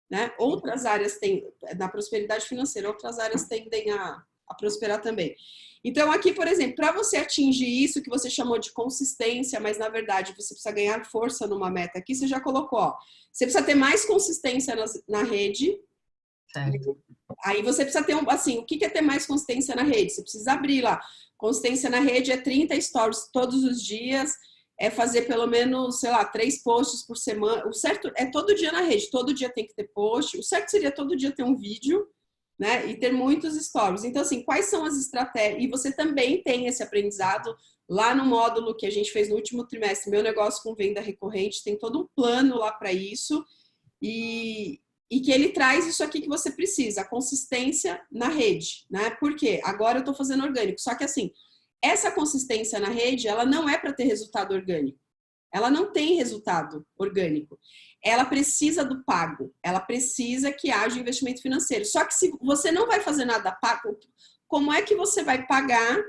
Né? Outras áreas têm, na prosperidade financeira, outras áreas tendem a prosperar também. Então, aqui, por exemplo, para você atingir isso que você chamou de consistência, mas na verdade você precisa ganhar força numa meta aqui, você já colocou, ó, você precisa ter mais consistência na rede. Certo. Aí você precisa ter, assim, o que é ter mais consistência na rede? Você precisa abrir lá. Consistência na rede é 30 stories todos os dias, é fazer pelo menos, sei lá, 3 posts por semana. O certo é todo dia na rede, todo dia tem que ter post. O certo seria todo dia ter um vídeo, né? E ter muitos stories. Então, assim, quais são as estratégias? E você também tem esse aprendizado lá no módulo que a gente fez no último trimestre, Meu Negócio com Venda Recorrente, tem todo um plano lá para isso. E que ele traz isso aqui que você precisa, a consistência na rede, né? Por quê? Agora eu tô fazendo orgânico. Só que assim, essa consistência na rede, ela não é para ter resultado orgânico. Ela não tem resultado orgânico. Ela precisa do pago. Ela precisa que haja investimento financeiro. Só que se você não vai fazer nada pago, como é que você vai pagar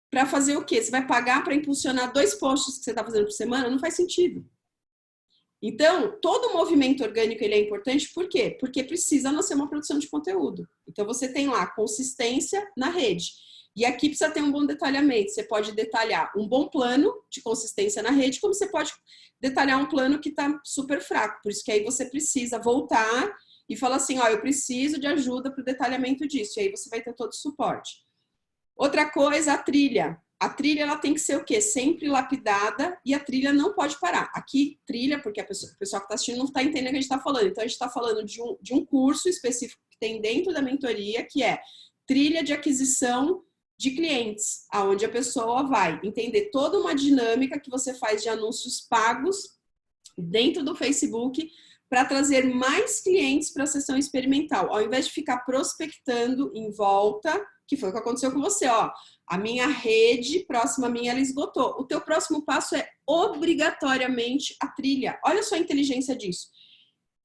para fazer o quê? Você vai pagar para impulsionar 2 posts que você está fazendo por semana? Não faz sentido. Então, todo movimento orgânico ele é importante, por quê? Porque precisa nascer uma produção de conteúdo. Então, você tem lá consistência na rede. E aqui precisa ter um bom detalhamento. Você pode detalhar um bom plano de consistência na rede, como você pode detalhar um plano que está super fraco. Por isso que aí você precisa voltar e falar assim, ó, eu preciso de ajuda para o detalhamento disso. E aí você vai ter todo o suporte. Outra coisa, a trilha. A trilha ela tem que ser o quê? Sempre lapidada e a trilha não pode parar. Aqui, trilha, porque o pessoal que está assistindo não está entendendo o que a gente está falando. Então, a gente está falando de um curso específico que tem dentro da mentoria, que é trilha de aquisição de clientes, aonde a pessoa vai entender toda uma dinâmica que você faz de anúncios pagos dentro do Facebook para trazer mais clientes para a sessão experimental, ao invés de ficar prospectando em volta, que foi o que aconteceu com você, ó. A minha rede próxima a mim, ela esgotou. O teu próximo passo é obrigatoriamente a trilha. Olha só a inteligência disso.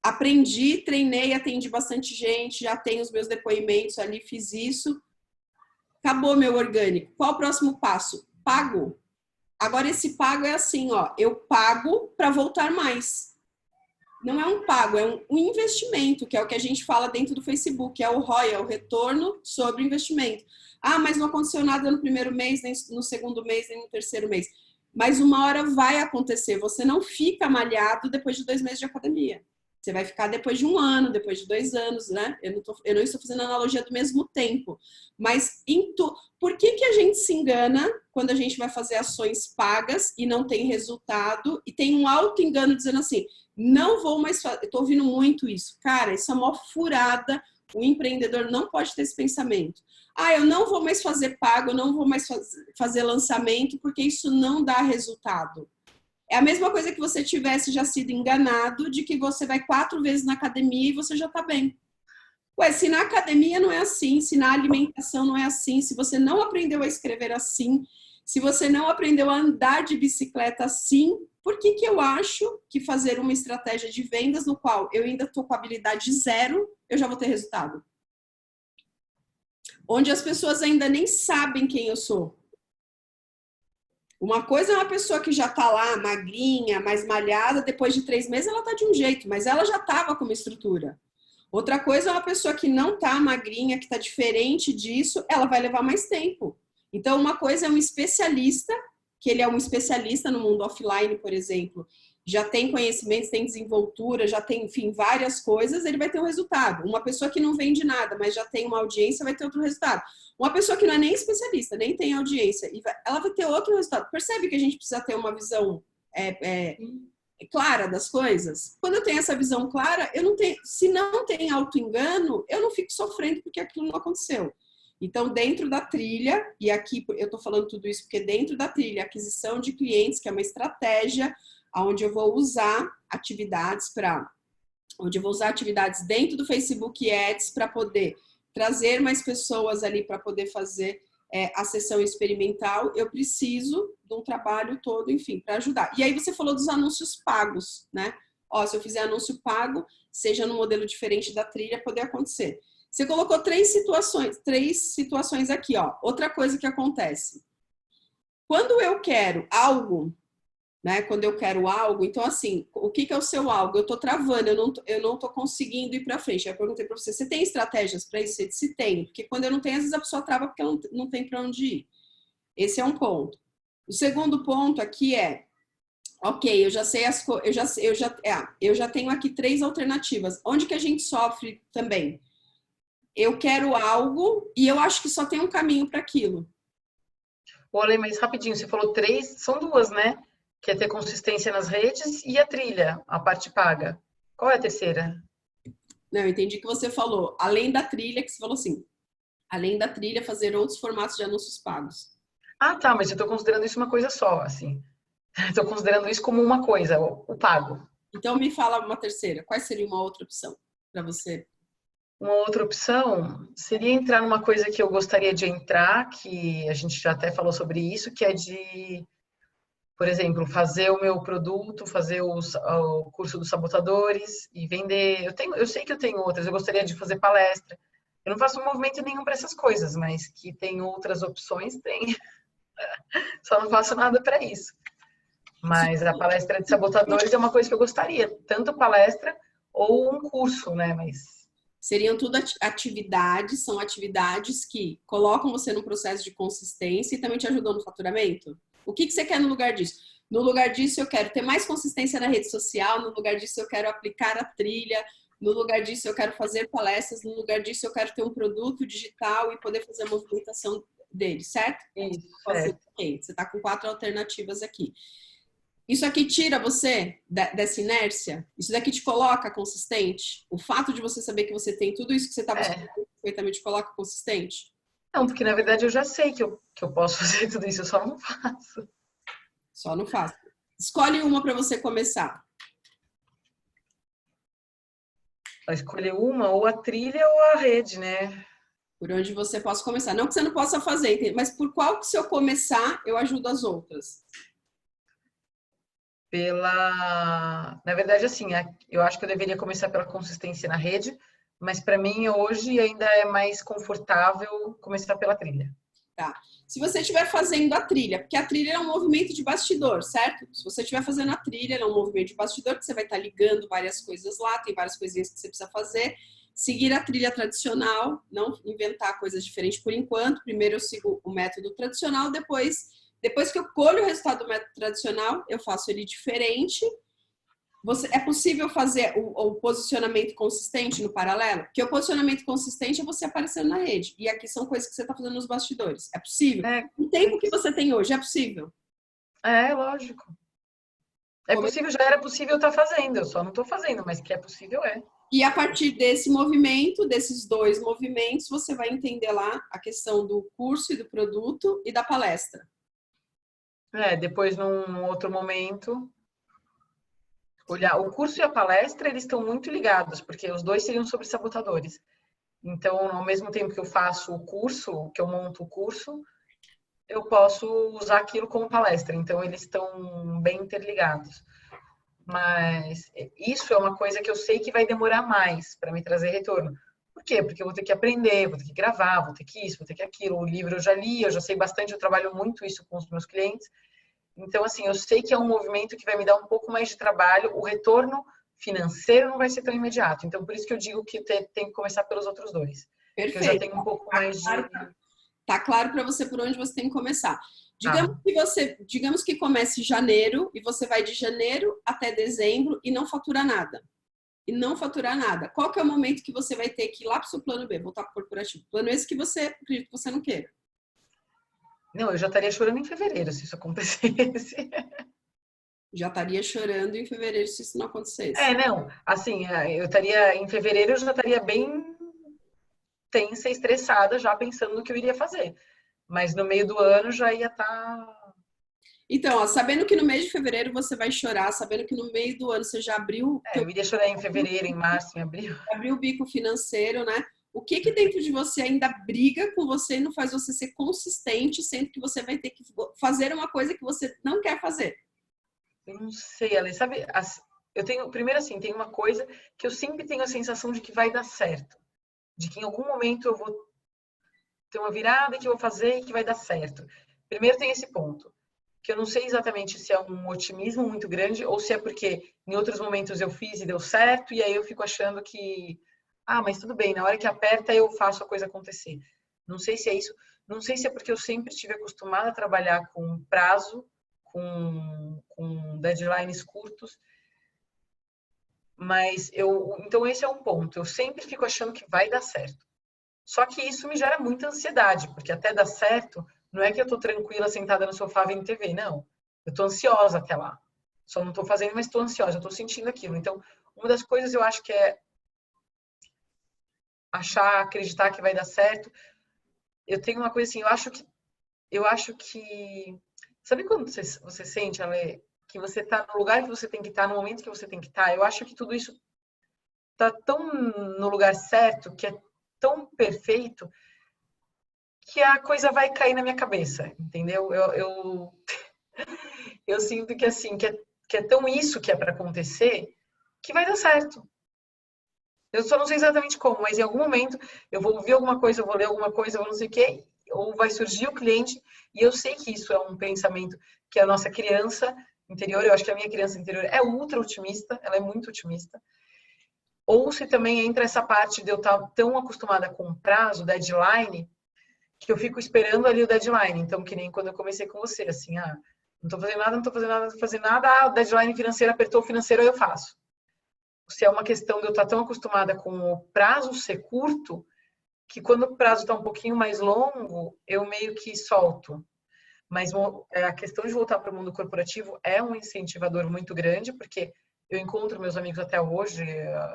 Aprendi, treinei, atendi bastante gente, já tenho os meus depoimentos ali, fiz isso. Acabou meu orgânico. Qual o próximo passo? Pago. Agora esse pago é assim, ó. Eu pago para voltar mais. Não é um pago, é um investimento, que é o que a gente fala dentro do Facebook, é o ROI, é o retorno sobre o investimento. Ah, mas não aconteceu nada no primeiro mês, nem no segundo mês, nem no terceiro mês. Mas uma hora vai acontecer, você não fica malhado depois de 2 meses de academia. Você vai ficar depois de 1 ano, depois de 2 anos, né? Eu não estou fazendo analogia do mesmo tempo. Mas por que a gente se engana quando a gente vai fazer ações pagas e não tem resultado? E tem um auto-engano dizendo assim, não vou mais fazer. Eu estou ouvindo muito isso. Cara, isso é uma furada. O empreendedor não pode ter esse pensamento. Ah, eu não vou mais fazer pago, eu não vou mais fazer lançamento, porque isso não dá resultado. É a mesma coisa que você tivesse já sido enganado de que você vai 4 vezes na academia e você já tá bem. Ué, se na academia não é assim, se na alimentação não é assim, se você não aprendeu a escrever assim, se você não aprendeu a andar de bicicleta assim, por que eu acho que fazer uma estratégia de vendas no qual eu ainda tô com habilidade 0, eu já vou ter resultado? Onde as pessoas ainda nem sabem quem eu sou. Uma coisa é uma pessoa que já tá lá, magrinha, mais malhada, depois de 3 meses ela tá de um jeito, mas ela já tava com uma estrutura. Outra coisa é uma pessoa que não tá magrinha, que tá diferente disso, ela vai levar mais tempo. Então, uma coisa é um especialista, que ele é um especialista no mundo offline, por exemplo, já tem conhecimentos, tem desenvoltura, já tem, enfim, várias coisas, ele vai ter um resultado. Uma pessoa que não vende nada, mas já tem uma audiência, vai ter outro resultado. Uma pessoa que não é nem especialista, nem tem audiência, ela vai ter outro resultado. Percebe que a gente precisa ter uma visão clara das coisas? Quando eu tenho essa visão clara, eu não tenho, se não tem auto-engano, eu não fico sofrendo porque aquilo não aconteceu. Então, dentro da trilha, e aqui eu estou falando tudo isso porque dentro da trilha, aquisição de clientes, que é uma estratégia onde eu vou usar atividades dentro do Facebook Ads para poder trazer mais pessoas ali para poder fazer a sessão experimental, eu preciso de um trabalho todo, enfim, para ajudar. E aí você falou dos anúncios pagos, né? Ó, se eu fizer anúncio pago, seja no modelo diferente da trilha, poder acontecer. Você colocou três situações aqui, ó. Outra coisa que acontece. Quando eu quero algo, né? Quando eu quero algo, então assim, o que é o seu algo? Eu tô travando, eu não tô conseguindo ir para frente. Aí eu perguntei para você, você tem estratégias para isso? Você disse tem, porque quando eu não tenho, às vezes a pessoa trava porque ela não tem para onde ir. Esse é um ponto. O segundo ponto aqui é, ok, eu já sei as coisas, eu já tenho aqui três alternativas. Onde que a gente sofre também? Eu quero algo e eu acho que só tem um caminho para aquilo. Olha, mas rapidinho, você falou três, são duas, né? Que é ter consistência nas redes e a trilha, a parte paga. Qual é a terceira? Não, eu entendi que você falou, além da trilha, que você falou assim, além da trilha, fazer outros formatos de anúncios pagos. Ah, tá, mas eu tô considerando isso uma coisa só, assim. Estou considerando isso como uma coisa, o pago. Então me fala uma terceira, qual seria uma outra opção para você? Uma outra opção seria entrar numa coisa que eu gostaria de entrar, que a gente já até falou sobre isso, que é de, por exemplo, fazer o meu produto, fazer o curso dos sabotadores e vender. Eu sei que eu tenho outras, eu gostaria de fazer palestra. Eu não faço movimento nenhum para essas coisas, mas que tem outras opções, tem. Só não faço nada para isso. Mas a palestra de sabotadores é uma coisa que eu gostaria, tanto palestra ou um curso, né? Mas Seriam tudo atividades, são atividades que colocam você no processo de consistência e também te ajudam no faturamento? O que você quer no lugar disso? No lugar disso, eu quero ter mais consistência na rede social, no lugar disso, eu quero aplicar a trilha, no lugar disso, eu quero fazer palestras, no lugar disso, eu quero ter um produto digital e poder fazer a movimentação dele, certo? isso, Você certo. está com 4 alternativas aqui. Isso aqui tira você dessa inércia? Isso daqui te coloca consistente? O fato de você saber que você tem tudo isso que você está buscando É. também te coloca consistente? Não, porque na verdade eu já sei que eu posso fazer tudo isso, eu só não faço. Só não faço. Escolhe uma para você começar. Vai escolher uma, ou a trilha ou a rede, né? Por onde você possa começar. Não que você não possa fazer, mas por qual que se eu começar, eu ajudo as outras? Na verdade, assim, eu acho que eu deveria começar pela consistência na rede, mas para mim hoje ainda é mais confortável começar pela trilha. Tá. Se você estiver fazendo a trilha, porque a trilha é um movimento de bastidor, certo? Se você estiver fazendo a trilha, é um movimento de bastidor, que você vai estar ligando várias coisas lá, tem várias coisinhas que você precisa fazer. Seguir a trilha tradicional, não inventar coisas diferentes por enquanto. Primeiro eu sigo o método tradicional, depois que eu colho o resultado do método tradicional, eu faço ele diferente. É possível fazer o posicionamento consistente no paralelo? Porque o posicionamento consistente é você aparecendo na rede. E aqui são coisas que você está fazendo nos bastidores. É possível? É, O tempo que você tem hoje, é possível? lógico. É possível, já era possível estar fazendo, eu só não estou fazendo, mas que é possível é. E a partir desse movimento, desses dois movimentos, você vai entender lá a questão do curso e do produto e da palestra. Depois num outro momento, olhar o curso e a palestra, eles estão muito ligados, porque os dois seriam sobre sabotadores. Então, ao mesmo tempo que eu faço o curso, que eu monto o curso, eu posso usar aquilo como palestra. Então, eles estão bem interligados. Mas isso é uma coisa que eu sei que vai demorar mais para me trazer retorno. Por quê? Porque eu vou ter que aprender, vou ter que gravar, vou ter que isso, vou ter que aquilo. O livro eu já li, eu já sei bastante, eu trabalho muito isso com os meus clientes. Então, assim, eu sei que é um movimento que vai me dar um pouco mais de trabalho. O retorno financeiro não vai ser tão imediato. Então, por isso que eu digo que tem que começar pelos outros dois. Porque eu já Perfeito. tenho um pouco mais de... Tá claro para você por onde você tem que começar. Tá. Digamos que comece em janeiro e você vai de janeiro até dezembro e não fatura nada. E não faturar nada. Qual que é o momento que você vai ter que ir lá para o seu plano B, voltar para o corporativo? Plano esse que você acredita que você não queira. Não, eu já estaria chorando em fevereiro se isso acontecesse. Já estaria chorando em fevereiro se isso não acontecesse. Não, assim, eu estaria em fevereiro, eu já estaria bem tensa, estressada, já pensando no que eu iria fazer. Mas no meio do ano já ia estar... Então, ó, sabendo que no mês de fevereiro você vai chorar, sabendo que no meio do ano você já abriu eu iria chorar em fevereiro, em março, em abril. abriu o bico financeiro, né? O que que dentro de você ainda briga com você e não faz você ser consistente, sendo que você vai ter que fazer uma coisa que você não quer fazer? Eu não sei, Ale, sabe? Eu tenho, primeiro assim, tem uma coisa que eu sempre tenho a sensação de que vai dar certo. De que em algum momento eu vou ter uma virada que eu vou fazer e que vai dar certo. Primeiro tem esse ponto, que eu não sei exatamente se é um otimismo muito grande ou se é porque em outros momentos eu fiz e deu certo e aí eu fico achando que, mas tudo bem, na hora que aperta eu faço a coisa acontecer. Não sei se é isso, não sei se é porque eu sempre estive acostumada a trabalhar com prazo, com deadlines curtos, mas então esse é um ponto, eu sempre fico achando que vai dar certo. Só que isso me gera muita ansiedade, porque até dar certo, não é que eu tô tranquila sentada no sofá vendo TV, não. Eu tô ansiosa até lá. Só não tô fazendo, mas tô ansiosa, eu tô sentindo aquilo. Então, uma das coisas eu acho que é acreditar que vai dar certo. Eu tenho uma coisa assim, eu acho que sabe quando você sente, Ale, que você tá no lugar que você tem que estar, no momento que você tem que estar? Eu acho que tudo isso tá tão no lugar certo, que é tão perfeito, que a coisa vai cair na minha cabeça, entendeu? Eu sinto que assim, que é tão isso que é para acontecer, que vai dar certo. Eu só não sei exatamente como, mas em algum momento eu vou ouvir alguma coisa, eu vou ler alguma coisa, eu vou não sei o quê, ou vai surgir o cliente, e eu sei que isso é um pensamento que a nossa criança interior, eu acho que a minha criança interior é ultra otimista, ela é muito otimista. Ou se também entra essa parte de eu estar tão acostumada com o prazo, deadline, que eu fico esperando ali o deadline. Então, que nem quando eu comecei com você, assim, não tô fazendo nada, não tô fazendo nada, não tô fazendo nada, o deadline financeiro apertou o financeiro, aí eu faço. Se é uma questão de eu estar tão acostumada com o prazo ser curto, que quando o prazo está um pouquinho mais longo, eu meio que solto. Mas a questão de voltar para o mundo corporativo é um incentivador muito grande, porque eu encontro meus amigos até hoje,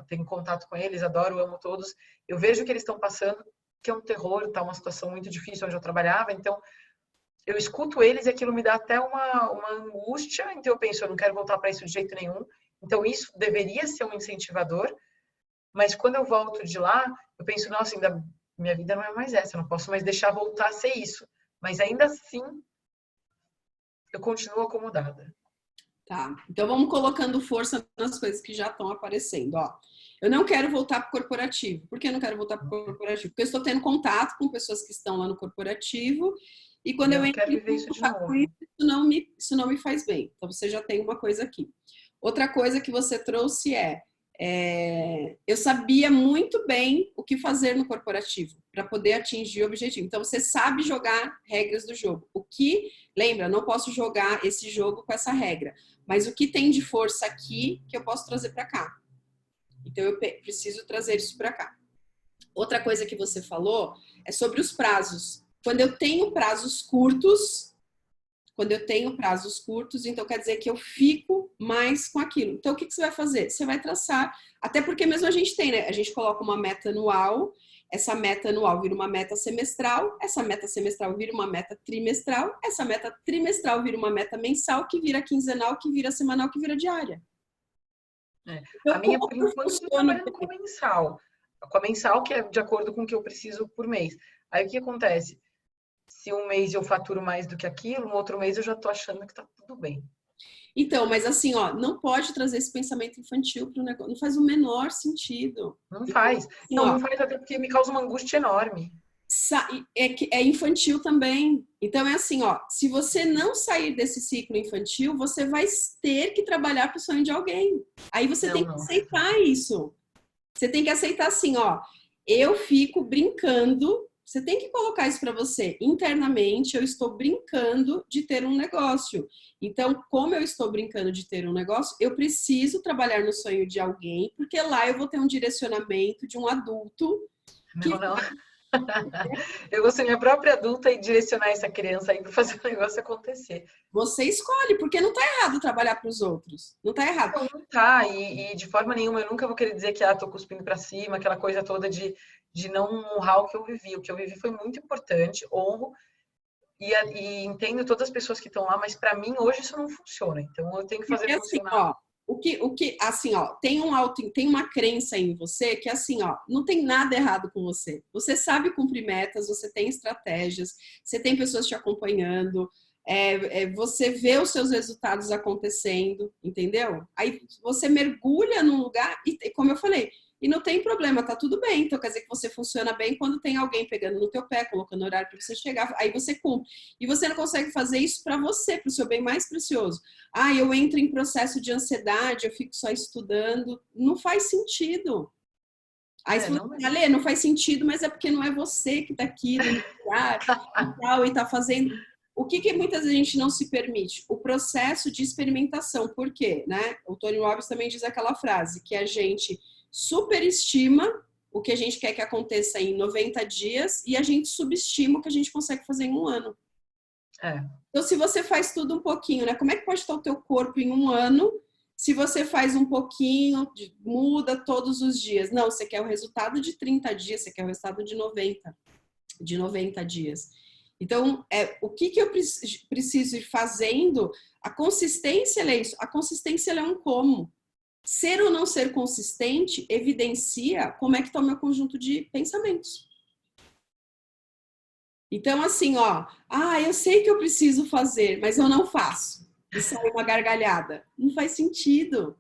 tenho contato com eles, adoro, amo todos. Eu vejo o que eles estão passando, que é um terror, está uma situação muito difícil onde eu trabalhava, então eu escuto eles e aquilo me dá até uma angústia, então eu penso, eu não quero voltar para isso de jeito nenhum. Então isso deveria ser um incentivador, mas quando eu volto de lá, eu penso, nossa, ainda minha vida não é mais essa, eu não posso mais deixar voltar a ser isso. Mas ainda assim, eu continuo acomodada. Tá, então vamos colocando força nas coisas que já estão aparecendo, ó. Eu não quero voltar para o corporativo. Por que eu não quero voltar para o corporativo? Porque eu estou tendo contato com pessoas que estão lá no corporativo e quando E eu eu não entro quero em viver isso de contato com novo. isso, isso não me faz bem. Então você já tem uma coisa aqui. Outra coisa que você trouxe eu sabia muito bem o que fazer no corporativo para poder atingir o objetivo. Então você sabe jogar regras do jogo. Lembra, não posso jogar esse jogo com essa regra, mas o que tem de força aqui que eu posso trazer para cá. Então eu preciso trazer isso para cá. Outra coisa que você falou é sobre os prazos. Quando eu tenho prazos curtos, então quer dizer que eu fico mais com aquilo. Então, o que você vai fazer? Você vai traçar, até porque mesmo a gente tem, né? A gente coloca uma meta anual, essa meta anual vira uma meta semestral, essa meta semestral vira uma meta trimestral, essa meta trimestral vira uma meta mensal, que vira quinzenal, que vira semanal, que vira diária. A Então, minha, como por eu enquanto, eu tô funciono? trabalhando com mensal. Com a mensal, que é de acordo com o que eu preciso por mês. Aí o que acontece? Se um mês eu faturo mais do que aquilo, no outro mês eu já tô achando que tá tudo bem. Então, mas assim, ó, não pode trazer esse pensamento infantil para o negócio, não faz o menor sentido. Não Então, faz. assim, Não, ó, não faz até porque me causa uma angústia enorme. é infantil também. Então é assim, ó, se você não sair desse ciclo infantil, você vai ter que trabalhar para o sonho de alguém. Aí você Não, tem que não. aceitar isso. Você tem que aceitar assim, ó, eu fico brincando. Você tem que colocar isso para você internamente. Eu estou brincando de ter um negócio. Então, como eu estou brincando de ter um negócio, eu preciso trabalhar no sonho de alguém, porque lá eu vou ter um direcionamento de um adulto Não, que não. Eu vou ser minha própria adulta e direcionar essa criança aí para fazer o negócio acontecer. você escolhe, porque não tá errado trabalhar para os outros. Não tá errado. Não, não tá. E de forma nenhuma eu nunca vou querer dizer que tô cuspindo para cima, aquela coisa toda de de não honrar o que eu vivi. O que eu vivi foi muito importante, honro e entendo todas as pessoas que estão lá, mas para mim hoje isso não funciona. Então eu tenho que fazer Porque assim, funcionar. ó, assim, ó, tem uma crença em você que assim, ó, não tem nada errado com você. Você sabe cumprir metas, você tem estratégias, você tem pessoas te acompanhando, você vê os seus resultados acontecendo, entendeu? Aí você mergulha num lugar e, como eu falei, e não tem problema, tá tudo bem. Então quer dizer que você funciona bem quando tem alguém pegando no teu pé, colocando horário para você chegar, aí você cumpre. E você não consegue fazer isso para você, para o seu bem mais precioso. Ah, eu entro em processo de ansiedade, eu fico só estudando. Não faz sentido. Aí você Não fala, Lê, não faz sentido, mas é porque não é você que está aqui no lugar e tal, e está fazendo. O que muitas vezes a gente não se permite? O processo de experimentação. Por quê? Né? O Tony Robbins também diz aquela frase, que a gente superestima o que a gente quer que aconteça em 90 dias e a gente subestima o que a gente consegue fazer em um ano. É. Então, se você faz tudo um pouquinho, né? Como é que pode estar o teu corpo em um ano se você faz um pouquinho, muda todos os dias? Não, você quer o resultado de 30 dias, você quer o resultado de 90 dias. Então, o que eu preciso ir fazendo? A consistência é isso. A consistência é um como. Ser ou não ser consistente evidencia como é que está o meu conjunto de pensamentos. Então, assim, ó, eu sei que eu preciso fazer, mas eu não faço. E sai uma gargalhada. Não faz sentido.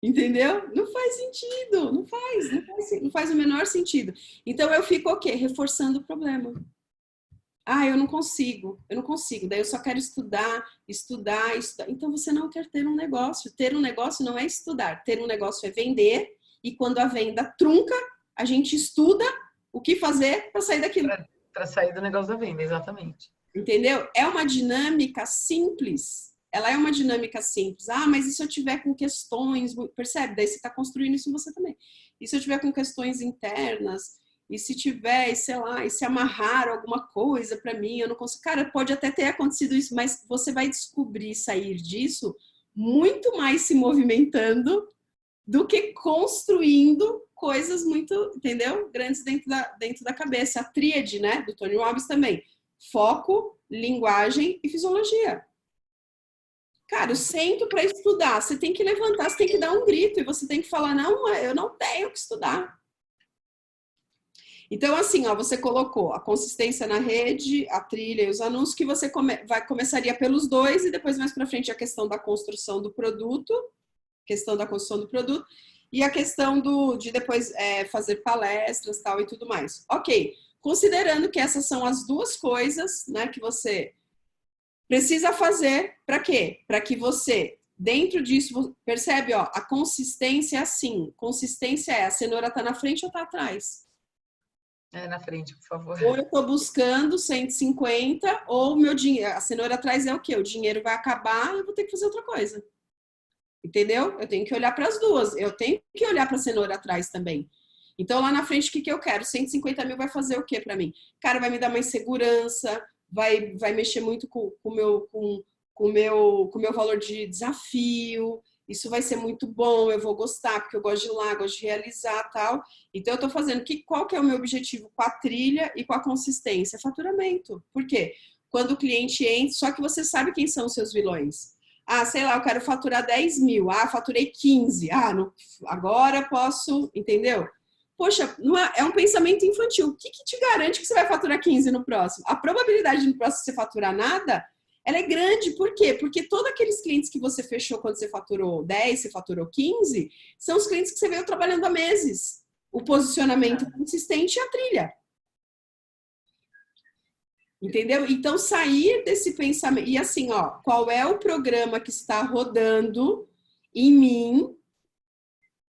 Entendeu? Não faz sentido. Não faz o menor sentido. Então, eu fico o quê? Reforçando o problema. Eu não consigo. Daí eu só quero estudar. Então, você não quer ter um negócio. Ter um negócio não é estudar. Ter um negócio é vender. E quando a venda trunca, a gente estuda o que fazer para sair daquilo. Para sair do negócio da venda, exatamente. Entendeu? É uma dinâmica simples. Ela é uma dinâmica simples. Mas e se eu tiver com questões, percebe? Daí você está construindo isso em você também. E se eu tiver com questões internas, e se tiver, sei lá, e se amarrar alguma coisa para mim, eu não consigo. Cara, pode até ter acontecido isso, mas você vai descobrir sair disso muito mais se movimentando do que construindo coisas muito, entendeu? Grandes dentro da cabeça. A tríade, né, do Tony Robbins também. Foco, linguagem e fisiologia. Cara, eu sento para estudar. Você tem que levantar, você tem que dar um grito e você tem que falar, não, eu não tenho que estudar. Então, assim, ó, você colocou a consistência na rede, a trilha e os anúncios, que você começaria pelos dois e depois mais para frente a questão da construção do produto, e a questão de depois fazer palestras, tal, e tudo mais. Ok, considerando que essas são as duas coisas, né, que você precisa fazer, para quê? Para que você, dentro disso, percebe, ó, a consistência é assim, consistência é a cenoura tá na frente ou tá atrás? Na frente, por favor. Ou eu estou buscando 150, ou meu dinheiro, a cenoura atrás é o quê? O dinheiro vai acabar, eu vou ter que fazer outra coisa. Entendeu? Eu tenho que olhar para as duas. Eu tenho que olhar para a cenoura atrás também. Então, lá na frente, o que eu quero? 150 mil vai fazer o quê para mim? Cara, vai me dar mais segurança, vai mexer muito com o meu valor de desafio. Isso vai ser muito bom, eu vou gostar, porque eu gosto de ir lá, gosto de realizar tal. Então, eu estou fazendo. Qual que é o meu objetivo com a trilha e com a consistência? Faturamento. Por quê? Quando o cliente entra, só que você sabe quem são os seus vilões. Sei lá, eu quero faturar 10 mil. Faturei 15. Não, agora posso, entendeu? Poxa, é um pensamento infantil. O que te garante que você vai faturar 15 no próximo? A probabilidade de no próximo você faturar nada, ela é grande. Por quê? Porque todos aqueles clientes que você fechou quando você faturou 10, você faturou 15, são os clientes que você veio trabalhando há meses. O posicionamento consistente e a trilha. Entendeu? Então, sair desse pensamento. E assim, ó, qual é o programa que está rodando em mim,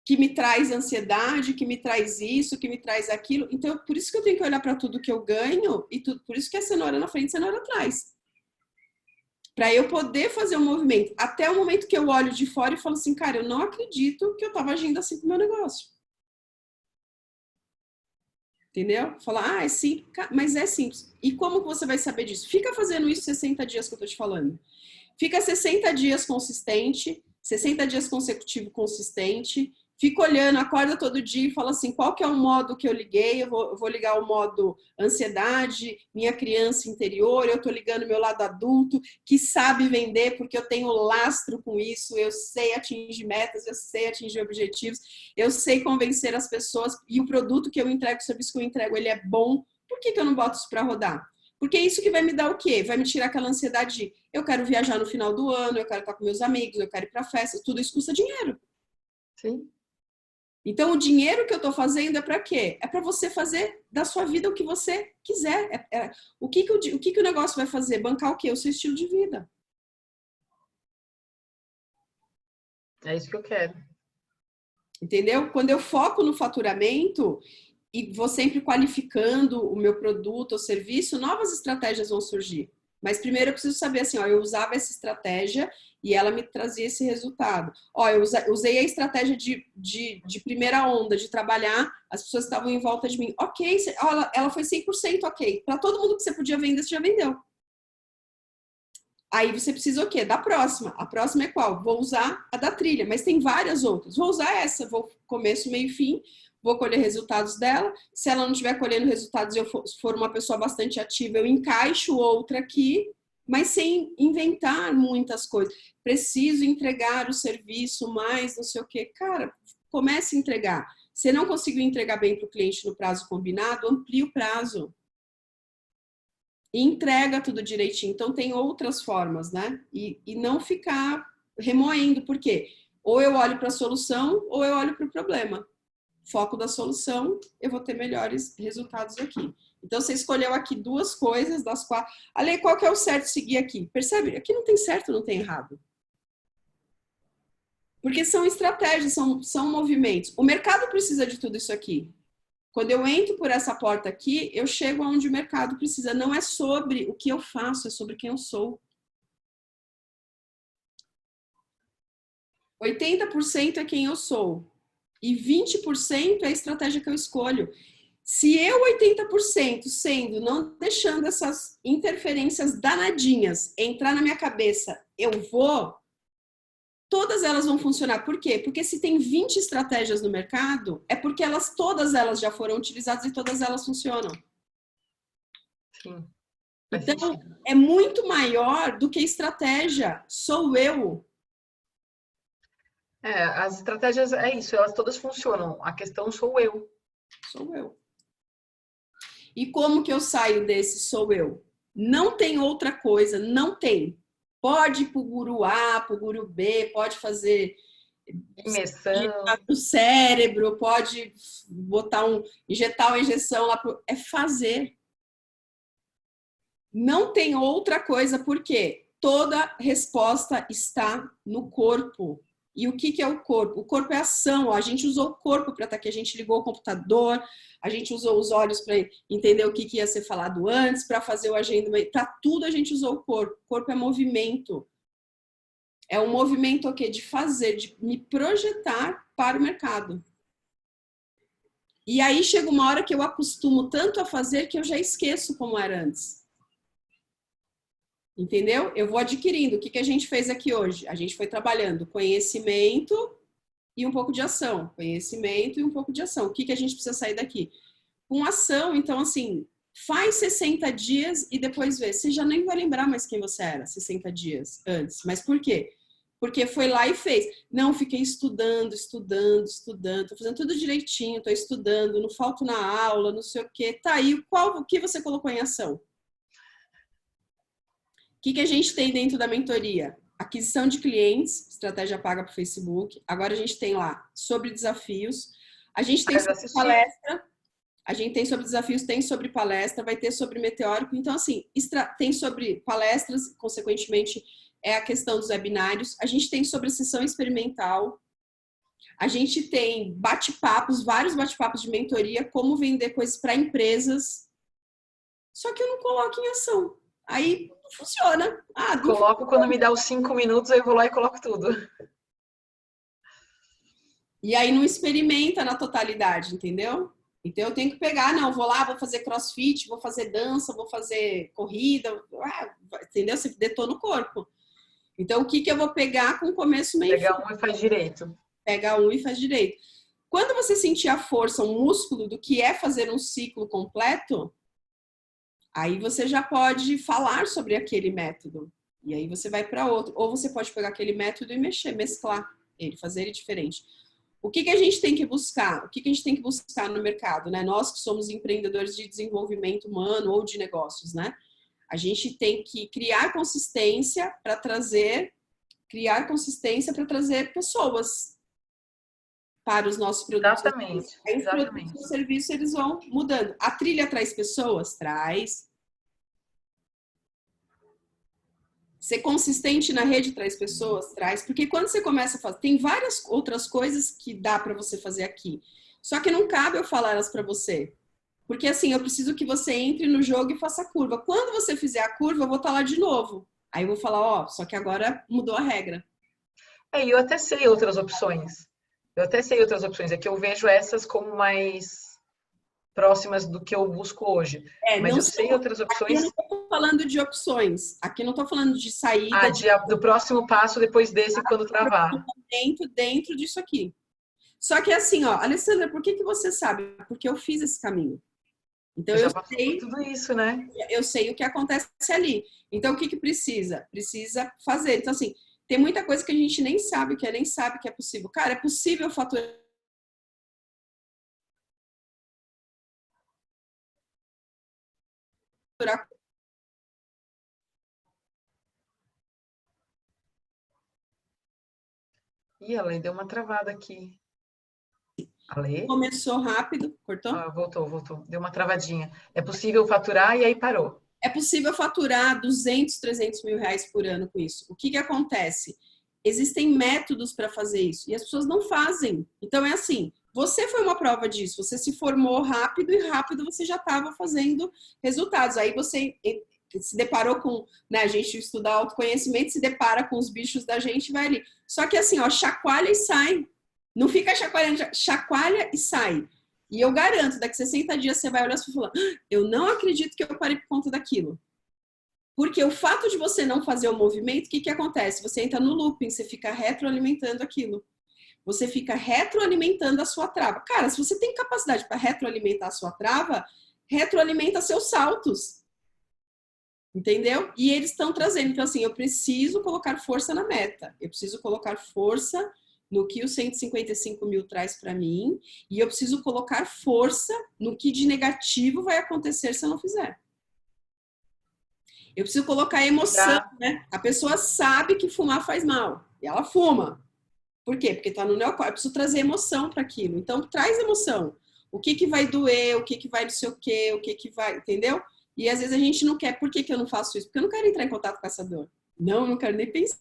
que me traz ansiedade, que me traz isso, que me traz aquilo? Então, por isso que eu tenho que olhar para tudo que eu ganho e tudo, por isso que é cenoura na frente, cenoura atrás. Para eu poder fazer um movimento. Até o momento que eu olho de fora e falo assim, cara, eu não acredito que eu estava agindo assim com o meu negócio. Entendeu? Falar, é simples, mas é simples. E como que você vai saber disso? Fica fazendo isso 60 dias que eu tô te falando. Fica 60 dias consistente, 60 dias consecutivo consistente, Fico olhando, acorda todo dia e fala assim, qual que é o modo que eu liguei? Eu vou ligar o modo ansiedade, minha criança interior, eu tô ligando meu lado adulto, que sabe vender, porque eu tenho lastro com isso, eu sei atingir metas, eu sei atingir objetivos, eu sei convencer as pessoas, e o produto que eu entrego, o serviço que eu entrego, ele é bom. Por que eu não boto isso para rodar? Porque é isso que vai me dar o quê? Vai me tirar aquela ansiedade de eu quero viajar no final do ano, eu quero estar com meus amigos, eu quero ir para festa, tudo isso custa dinheiro. Sim. Então, o dinheiro que eu estou fazendo é para quê? É para você fazer da sua vida o que você quiser. O que o negócio vai fazer? Bancar o quê? O seu estilo de vida. É isso que eu quero. Entendeu? Quando eu foco no faturamento e vou sempre qualificando o meu produto ou serviço, novas estratégias vão surgir. Mas primeiro eu preciso saber assim, ó, eu usava essa estratégia e ela me trazia esse resultado. Ó, eu usei a estratégia de primeira onda, de trabalhar, as pessoas estavam em volta de mim. Ok, ela foi 100% ok. Para todo mundo que você podia vender, você já vendeu. Aí você precisa o quê? Da próxima. A próxima é qual? Vou usar a da trilha, mas tem várias outras. Vou usar essa, vou começo, meio e fim, vou colher resultados dela. Se ela não estiver colhendo resultados e eu for uma pessoa bastante ativa, eu encaixo outra aqui, mas sem inventar muitas coisas. Preciso entregar o serviço mais, não sei o quê. Cara, comece a entregar. Se não conseguiu entregar bem para o cliente no prazo combinado, amplie o prazo. E entrega tudo direitinho. Então, tem outras formas, né? E não ficar remoendo, por quê? Ou eu olho para a solução, ou eu olho para o problema. Foco da solução, eu vou ter melhores resultados aqui. Então, você escolheu aqui duas coisas das quatro. Ale, qual que é o certo seguir aqui? Percebe? Aqui não tem certo, não tem errado. Porque são estratégias, são movimentos. O mercado precisa de tudo isso aqui. Quando eu entro por essa porta aqui, eu chego aonde o mercado precisa. Não é sobre o que eu faço, é sobre quem eu sou. 80% é quem eu sou. E 20% é a estratégia que eu escolho. Se eu 80% sendo, não deixando essas interferências danadinhas entrar na minha cabeça, eu vou, todas elas vão funcionar. Por quê? Porque se tem 20 estratégias no mercado, é porque todas elas já foram utilizadas e todas elas funcionam. Sim. Então, é muito maior do que estratégia. Sou eu. As estratégias é isso, elas todas funcionam. A questão sou eu. Sou eu. E como que eu saio desse sou eu? Não tem outra coisa, não tem. Pode ir pro guru A, pro guru B, pode fazer Imersão. o cérebro, pode botar injetar uma injeção lá pro... É fazer. Não tem outra coisa, porque toda resposta está no corpo. E o que é o corpo? O corpo é ação. A gente usou o corpo para estar aqui, a gente ligou o computador, a gente usou os olhos para entender o que ia ser falado antes, para fazer o agendamento. Para tudo a gente usou o corpo. O corpo é movimento. É um movimento o quê? De fazer, de me projetar para o mercado. E aí chega uma hora que eu acostumo tanto a fazer que eu já esqueço como era antes. Entendeu? Eu vou adquirindo. O que a gente fez aqui hoje? A gente foi trabalhando conhecimento e um pouco de ação. Conhecimento e um pouco de ação. O que a gente precisa sair daqui? Com ação, então, assim, faz 60 dias e depois vê. Você já nem vai lembrar mais quem você era 60 dias antes. Mas por quê? Porque foi lá e fez. Não, fiquei estudando. Tô fazendo tudo direitinho, tô estudando, não falto na aula, não sei o quê. Tá aí, o que você colocou em ação? O que a gente tem dentro da mentoria? Aquisição de clientes, estratégia paga para o Facebook. Agora a gente tem lá sobre desafios. A gente tem sobre palestra. A gente tem sobre desafios, tem sobre palestra, vai ter sobre meteórico. Então, assim, tem sobre palestras, consequentemente, é a questão dos webinários. A gente tem sobre sessão experimental. A gente tem bate-papos, vários bate-papos de mentoria, como vender coisas para empresas. Só que eu não coloco em ação. Aí funciona. Coloco quando me dá os 5 minutos, eu vou lá e coloco tudo. E aí não experimenta na totalidade, entendeu? Então eu tenho que pegar, não, vou lá, vou fazer crossfit, vou fazer dança, vou fazer corrida, entendeu? Você detona o corpo. Então o que eu vou pegar com começo, meio e fim? Pegar um e faz direito. pega um e faz direito. Quando você sentir a força, o músculo do que é fazer um ciclo completo, aí você já pode falar sobre aquele método. E aí você vai para outro. Ou você pode pegar aquele método e mexer, mesclar ele, fazer ele diferente. O que a gente tem que buscar? O que a gente tem que buscar no mercado, né? Nós que somos empreendedores de desenvolvimento humano ou de negócios, né? A gente tem que criar consistência para trazer pessoas para os nossos produtos. Exatamente, Aí os exatamente. produtos e serviços, eles vão mudando. A trilha traz pessoas? Traz. Ser consistente na rede traz pessoas? Traz. Porque quando você começa a fazer... Tem várias outras coisas que dá para você fazer aqui. Só que não cabe eu falar elas para você. Porque assim, eu preciso que você entre no jogo e faça a curva. Quando você fizer a curva, eu vou estar lá de novo. Aí eu vou falar, ó, só que agora mudou a regra. E eu até sei outras opções. É que eu vejo essas como mais próximas do que eu busco hoje. Mas eu sei outras Aqui eu opções. não estou falando de opções. Aqui eu não estou falando de saída. Do próximo passo depois desse, quando travar. Dentro disso aqui. Só que assim, ó, Alessandra, por que você sabe? Porque eu fiz esse caminho. Então eu já passei por tudo isso, né? Eu sei o que acontece ali. Então o que precisa? Precisa fazer. Então assim, tem muita coisa que a gente nem sabe que é possível. Cara, é possível faturar Ih, a Lei deu uma travada aqui. A Lei? Começou rápido, cortou? Voltou. Deu uma travadinha. É possível faturar e aí parou. É possível faturar 200, 300 mil reais por ano com isso. O que acontece? Existem métodos para fazer isso e as pessoas não fazem. Então é assim, você foi uma prova disso. Você se formou rápido e rápido você já estava fazendo resultados. Aí você se deparou com, né, a gente estuda autoconhecimento, se depara com os bichos da gente e vai ali. Só que assim, ó, chacoalha e sai. Não fica chacoalhando, chacoalha e sai. E eu garanto, daqui 60 dias você vai olhar e falar, eu não acredito que eu parei por conta daquilo. Porque o fato de você não fazer o movimento, o que acontece? Você entra no looping, você fica retroalimentando aquilo. Você fica retroalimentando a sua trava. Cara, se você tem capacidade para retroalimentar a sua trava, retroalimenta seus saltos. Entendeu? E eles estão trazendo. Então, assim, eu preciso colocar força na meta. Eu preciso colocar força no que os 155 mil traz para mim. E eu preciso colocar força no que de negativo vai acontecer se eu não fizer. Eu preciso colocar emoção, né? A pessoa sabe que fumar faz mal. E ela fuma. Por quê? Porque tá no neocórtex. Eu preciso trazer emoção para aquilo. Então, traz emoção. O que vai doer, o que vai não sei o quê, o que vai... Entendeu? E às vezes a gente não quer. Por que eu não faço isso? Porque eu não quero entrar em contato com essa dor. Não quero nem pensar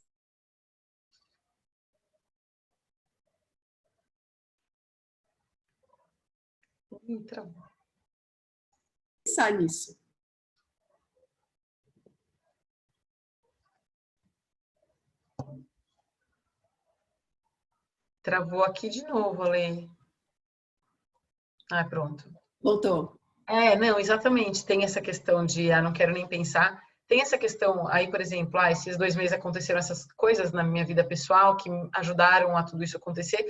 nisso. Travou aqui de novo, Ale. Pronto. Voltou. Não, exatamente. Tem essa questão de, não quero nem pensar. Tem essa questão aí, por exemplo, esses 2 meses aconteceram essas coisas na minha vida pessoal que ajudaram a tudo isso acontecer.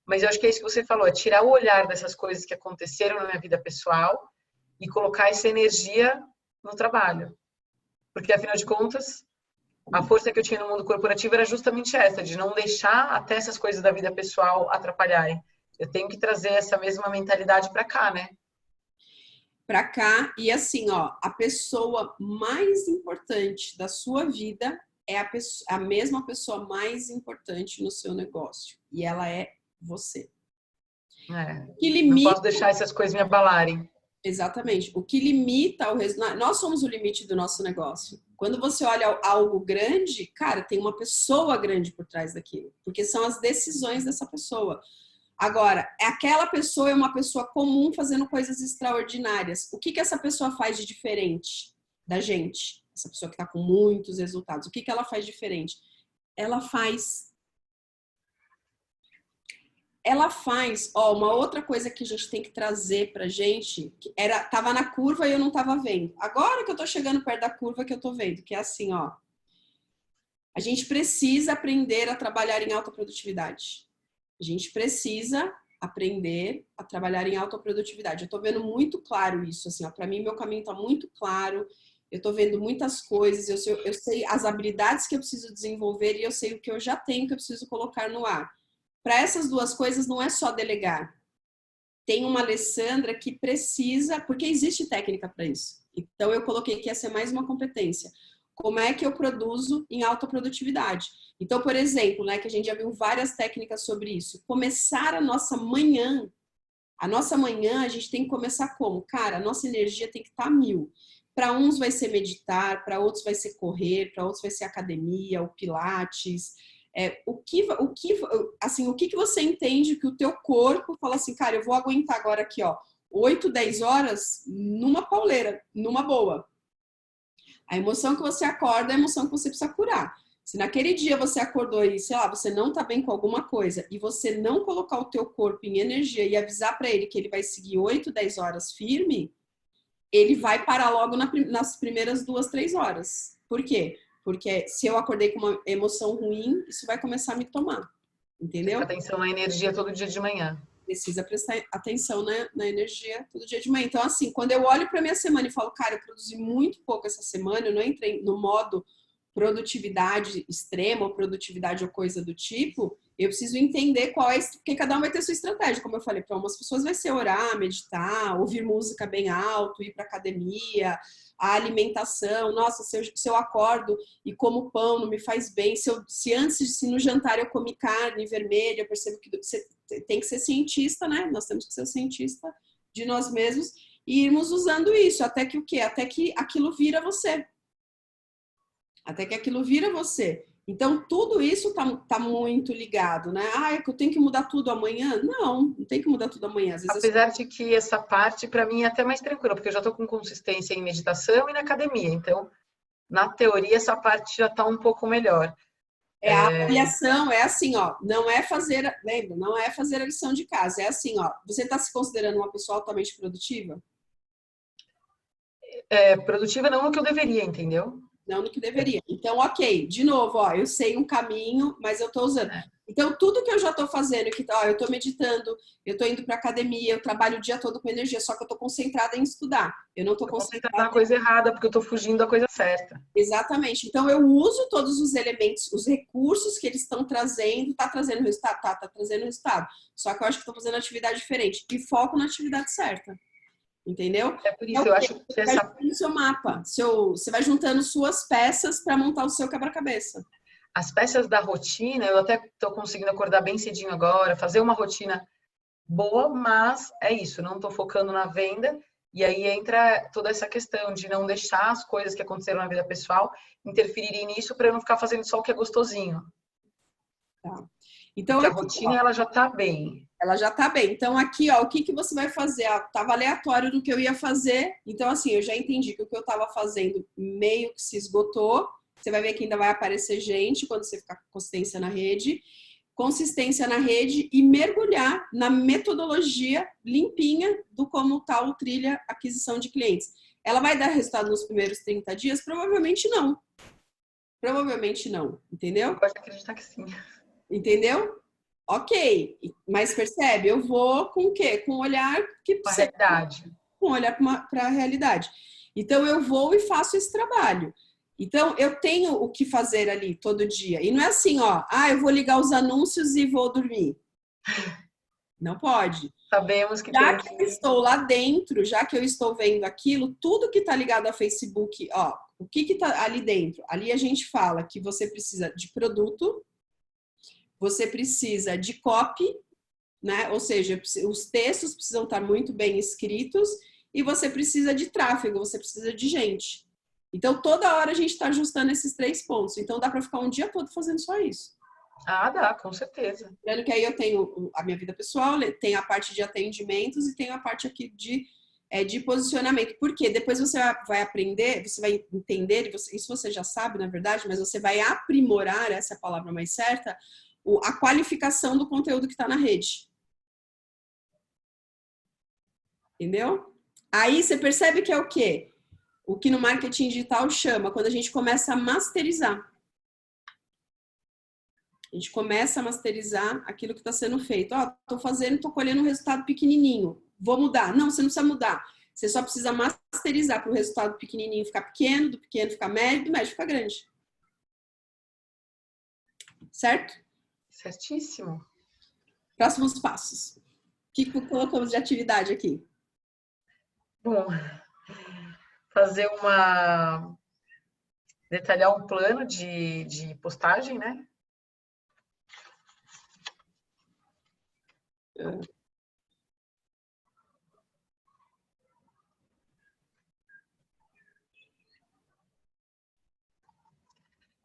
Mas eu acho que é isso que você falou, é tirar o olhar dessas coisas que aconteceram na minha vida pessoal e colocar essa energia no trabalho. Porque, afinal de contas, a força que eu tinha no mundo corporativo era justamente essa, de não deixar até essas coisas da vida pessoal atrapalharem. Eu tenho que trazer essa mesma mentalidade para cá, né? Para cá, e assim, ó, a pessoa mais importante da sua vida é a mesma pessoa mais importante no seu negócio. E ela é você. Que limita... Não posso deixar essas coisas me abalarem. Exatamente. O que limita o resultado... Nós somos o limite do nosso negócio. Quando você olha algo grande, cara, tem uma pessoa grande por trás daquilo. Porque são as decisões dessa pessoa. Agora, aquela pessoa é uma pessoa comum fazendo coisas extraordinárias. O que essa pessoa faz de diferente da gente? Essa pessoa que está com muitos resultados. O que ela faz diferente? Ela faz, uma outra coisa que a gente tem que trazer pra gente, que tava na curva e eu não tava vendo. Agora que eu tô chegando perto da curva que eu tô vendo, que é assim, ó. A gente precisa aprender a trabalhar em alta produtividade. A A gente precisa aprender a trabalhar em alta produtividade. Eu tô vendo muito claro isso, assim, ó, para mim meu caminho tá muito claro, eu tô vendo muitas coisas, eu sei as habilidades que eu preciso desenvolver e eu sei o que eu já tenho que eu preciso colocar no ar. Para essas duas coisas não é só delegar. Tem uma Alessandra que precisa, porque existe técnica para isso. Então eu coloquei que ia ser mais uma competência. Como é que eu produzo em alta produtividade? Então, por exemplo, né, que a gente já viu várias técnicas sobre isso. Começar a nossa manhã a gente tem que começar como? Cara, a nossa energia tem que estar 1000. Para uns vai ser meditar, para outros vai ser correr, para outros vai ser academia, o pilates. O que você entende que o teu corpo fala assim, cara, eu vou aguentar agora aqui, ó, 8, 10 horas numa pauleira, numa boa. A emoção que você acorda é a emoção que você precisa curar. Se naquele dia você acordou e, sei lá, você não tá bem com alguma coisa e você não colocar o teu corpo em energia e avisar para ele que ele vai seguir 8, 10 horas firme, ele vai parar logo nas primeiras 2, 3 horas. Por quê? Porque se eu acordei com uma emoção ruim, isso vai começar a me tomar. Entendeu? Presta atenção na energia todo dia de manhã. Precisa prestar atenção na energia todo dia de manhã. Então, assim, quando eu olho para minha semana e falo, cara, eu produzi muito pouco essa semana, eu não entrei no modo produtividade extrema ou produtividade ou coisa do tipo, eu preciso entender qual é, porque cada um vai ter sua estratégia, como eu falei, para algumas pessoas vai ser orar, meditar, ouvir música bem alto, ir para academia, a alimentação, nossa, se eu acordo e como pão não me faz bem, se no jantar eu comi carne vermelha, eu percebo que você tem que ser cientista, né? Nós temos que ser cientista de nós mesmos e irmos usando isso, até que o quê? Até que aquilo vira você. Até que aquilo vira você. Então, tudo isso tá muito ligado, né? Ah, é que eu tenho que mudar tudo amanhã? Não tem que mudar tudo amanhã. Às vezes Apesar de que essa parte, para mim, é até mais tranquila, porque eu já estou com consistência em meditação e na academia. Então, na teoria, essa parte já está um pouco melhor. a avaliação é assim, ó, não é fazer, lembra, não é fazer a lição de casa, é assim, ó, você está se considerando uma pessoa altamente produtiva? Produtiva não no que eu deveria, entendeu? Não no que deveria. Então, ok, de novo, ó, eu sei um caminho, mas eu tô usando. Então, tudo que eu já tô fazendo, que ó, eu tô meditando, eu tô indo pra academia, eu trabalho o dia todo com energia, só que eu tô concentrada em estudar. Eu não tô concentrada na coisa errada, porque eu tô fugindo da coisa certa. Exatamente. Então, eu uso todos os elementos, os recursos que eles estão trazendo, tá trazendo resultado? Tá trazendo resultado. Só que eu acho que tô fazendo atividade diferente. E foco na atividade certa. Entendeu? É por isso, eu acho que você vai juntando o seu mapa, você vai juntando suas peças para montar o seu quebra-cabeça. As peças da rotina, eu até estou conseguindo acordar bem cedinho agora, fazer uma rotina boa, mas é isso, não estou focando na venda. E aí entra toda essa questão de não deixar as coisas que aconteceram na vida pessoal interferirem nisso para eu não ficar fazendo só o que é gostosinho. Tá. Então, porque aqui, a rotina, ela já está bem. Ela já tá bem. Então, aqui, ó, o que você vai fazer? Ah, tava aleatório do que eu ia fazer. Então, assim, eu já entendi que o que eu tava fazendo meio que se esgotou. Você vai ver que ainda vai aparecer gente quando você ficar com consistência na rede. Consistência na rede e mergulhar na metodologia limpinha do como tá o trilha aquisição de clientes. Ela vai dar resultado nos primeiros 30 dias? Provavelmente não. Provavelmente não, entendeu? Pode acreditar que sim. Entendeu? Ok, mas percebe? Eu vou com o quê? Com um olhar que Com a realidade. Com um olhar para a realidade. Então eu vou e faço esse trabalho. Então eu tenho o que fazer ali todo dia. E não é assim, ó, eu vou ligar os anúncios e vou dormir. Não pode. Sabemos que Já tem que eu estou lá dentro, já que eu estou vendo aquilo, tudo que está ligado a Facebook, ó, o que está ali dentro? Ali a gente fala que você precisa de produto, você precisa de copy, né? Ou seja, os textos precisam estar muito bem escritos e você precisa de tráfego, você precisa de gente. Então, toda hora a gente está ajustando esses 3 pontos. Então, dá para ficar um dia todo fazendo só isso. Ah, dá, com certeza. Lembrando que aí eu tenho a minha vida pessoal, tenho a parte de atendimentos e tenho a parte aqui de posicionamento. Por quê? Depois você vai aprender, você vai entender, isso você já sabe, na verdade, mas você vai aprimorar, essa é a palavra mais certa, a qualificação do conteúdo que está na rede. Entendeu? Aí você percebe que é o quê? O que no marketing digital chama, quando a gente começa a masterizar. A gente começa a masterizar aquilo que está sendo feito. Ó, tô fazendo, tô colhendo um resultado pequenininho. Vou mudar. Não, você não precisa mudar. Você só precisa masterizar para o resultado pequenininho ficar pequeno, do pequeno ficar médio, do médio ficar grande. Certo? Certíssimo. Próximos passos. O que colocamos de atividade aqui? Bom, detalhar um plano de postagem, né?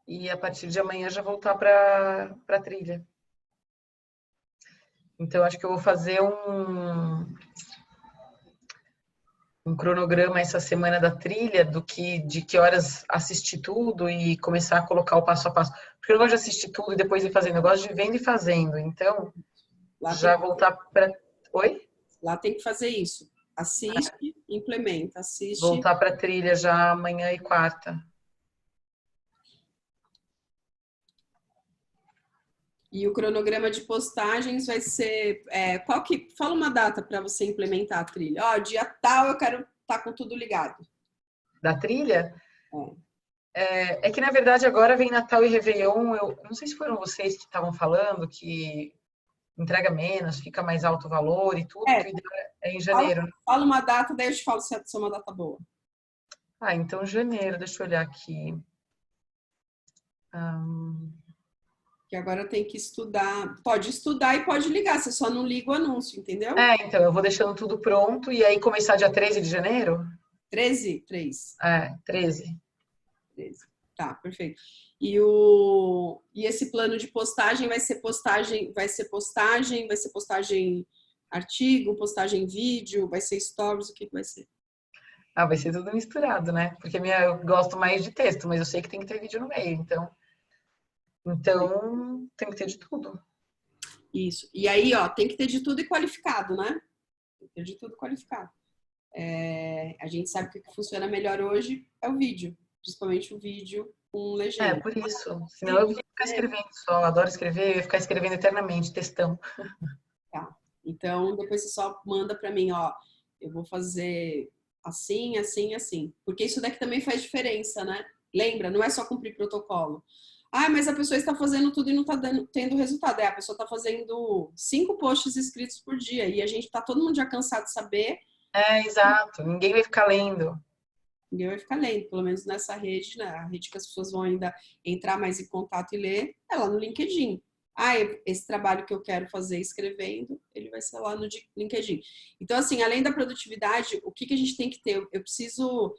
E a partir de amanhã já voltar para a trilha. Então, acho que eu vou fazer um cronograma essa semana da trilha, de que horas assistir tudo e começar a colocar o passo a passo. Porque eu não gosto de assistir tudo e depois ir fazendo, eu gosto de vendo e fazendo. Então, lá já voltar para... Oi? Lá tem que fazer isso. Assiste, implementa, assiste. Voltar para a trilha já amanhã e quarta. E o cronograma de postagens vai ser... fala uma data para você implementar a trilha. Ó, dia tal eu quero estar com tudo ligado. Da trilha? É que, na verdade, agora vem Natal e Réveillon. Eu não sei se foram vocês que estavam falando que entrega menos, fica mais alto o valor e tudo, que o ideal é em janeiro. Fala uma data, daí eu te falo se é uma data boa. Ah, então janeiro, deixa eu olhar aqui. Que agora tem que estudar. Pode estudar e pode ligar, você só não liga o anúncio, entendeu? Então, eu vou deixando tudo pronto e aí começar dia 13 de janeiro? 13? 3. 13. 13. Tá, perfeito. E esse plano de postagem vai ser postagem artigo, postagem vídeo, vai ser stories, o que vai ser? Vai ser tudo misturado, né? Porque eu gosto mais de texto, mas eu sei que tem que ter vídeo no meio, então tem que ter de tudo. Isso. E aí, ó, tem que ter de tudo e qualificado, né? Tem que ter de tudo qualificado. A gente sabe que o que funciona melhor hoje é o vídeo, principalmente o vídeo com legenda. Por isso. Senão eu ia ficar escrevendo só, adoro escrever, eu ia ficar escrevendo eternamente, textão. Tá. Então, depois você só manda para mim, ó, eu vou fazer assim, assim, assim. Porque isso daqui também faz diferença, né? Lembra, não é só cumprir protocolo. Mas a pessoa está fazendo tudo e não está tendo resultado. A pessoa está fazendo 5 posts escritos por dia e a gente está todo mundo já cansado de saber. Exato. Ninguém vai ficar lendo. Ninguém vai ficar lendo, pelo menos nessa rede, né? A rede que as pessoas vão ainda entrar mais em contato e ler é lá no LinkedIn. Esse trabalho que eu quero fazer escrevendo, ele vai ser lá no LinkedIn. Então, assim, além da produtividade, o que a gente tem que ter? Eu preciso,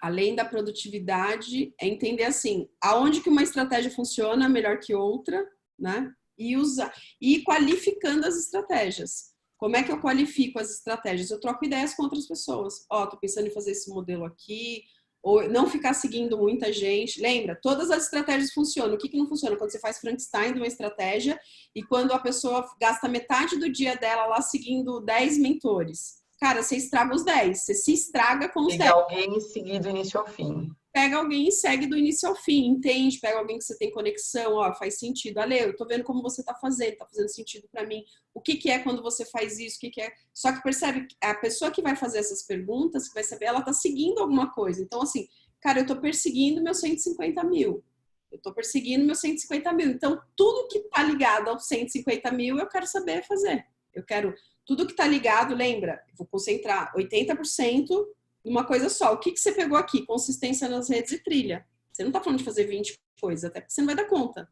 além da produtividade, entender, assim, aonde que uma estratégia funciona melhor que outra, né? E qualificando as estratégias. Como é que eu qualifico as estratégias? Eu troco ideias com outras pessoas. Tô pensando em fazer esse modelo aqui, ou não ficar seguindo muita gente. Lembra, todas as estratégias funcionam. O que não funciona? Quando você faz Frankenstein de uma estratégia e quando a pessoa gasta metade do dia dela lá seguindo 10 mentores. Cara, você estraga os 10. Você se estraga com os 10. Pega alguém e seguir do início ao fim. Pega alguém e segue do início ao fim, entende? Pega alguém que você tem conexão, faz sentido. Ale, eu tô vendo como você tá fazendo sentido para mim. O que é quando você faz isso? O que é? Só que percebe, a pessoa que vai fazer essas perguntas, que vai saber, ela tá seguindo alguma coisa. Então, assim, cara, eu tô perseguindo meus 150 mil. Eu tô perseguindo meus 150 mil. Então, tudo que tá ligado aos 150 mil, eu quero saber fazer. Eu quero, tudo que tá ligado, lembra? Vou concentrar 80% uma coisa só. O que você pegou aqui? Consistência nas redes e trilha. Você não tá falando de fazer 20 coisas, até porque você não vai dar conta.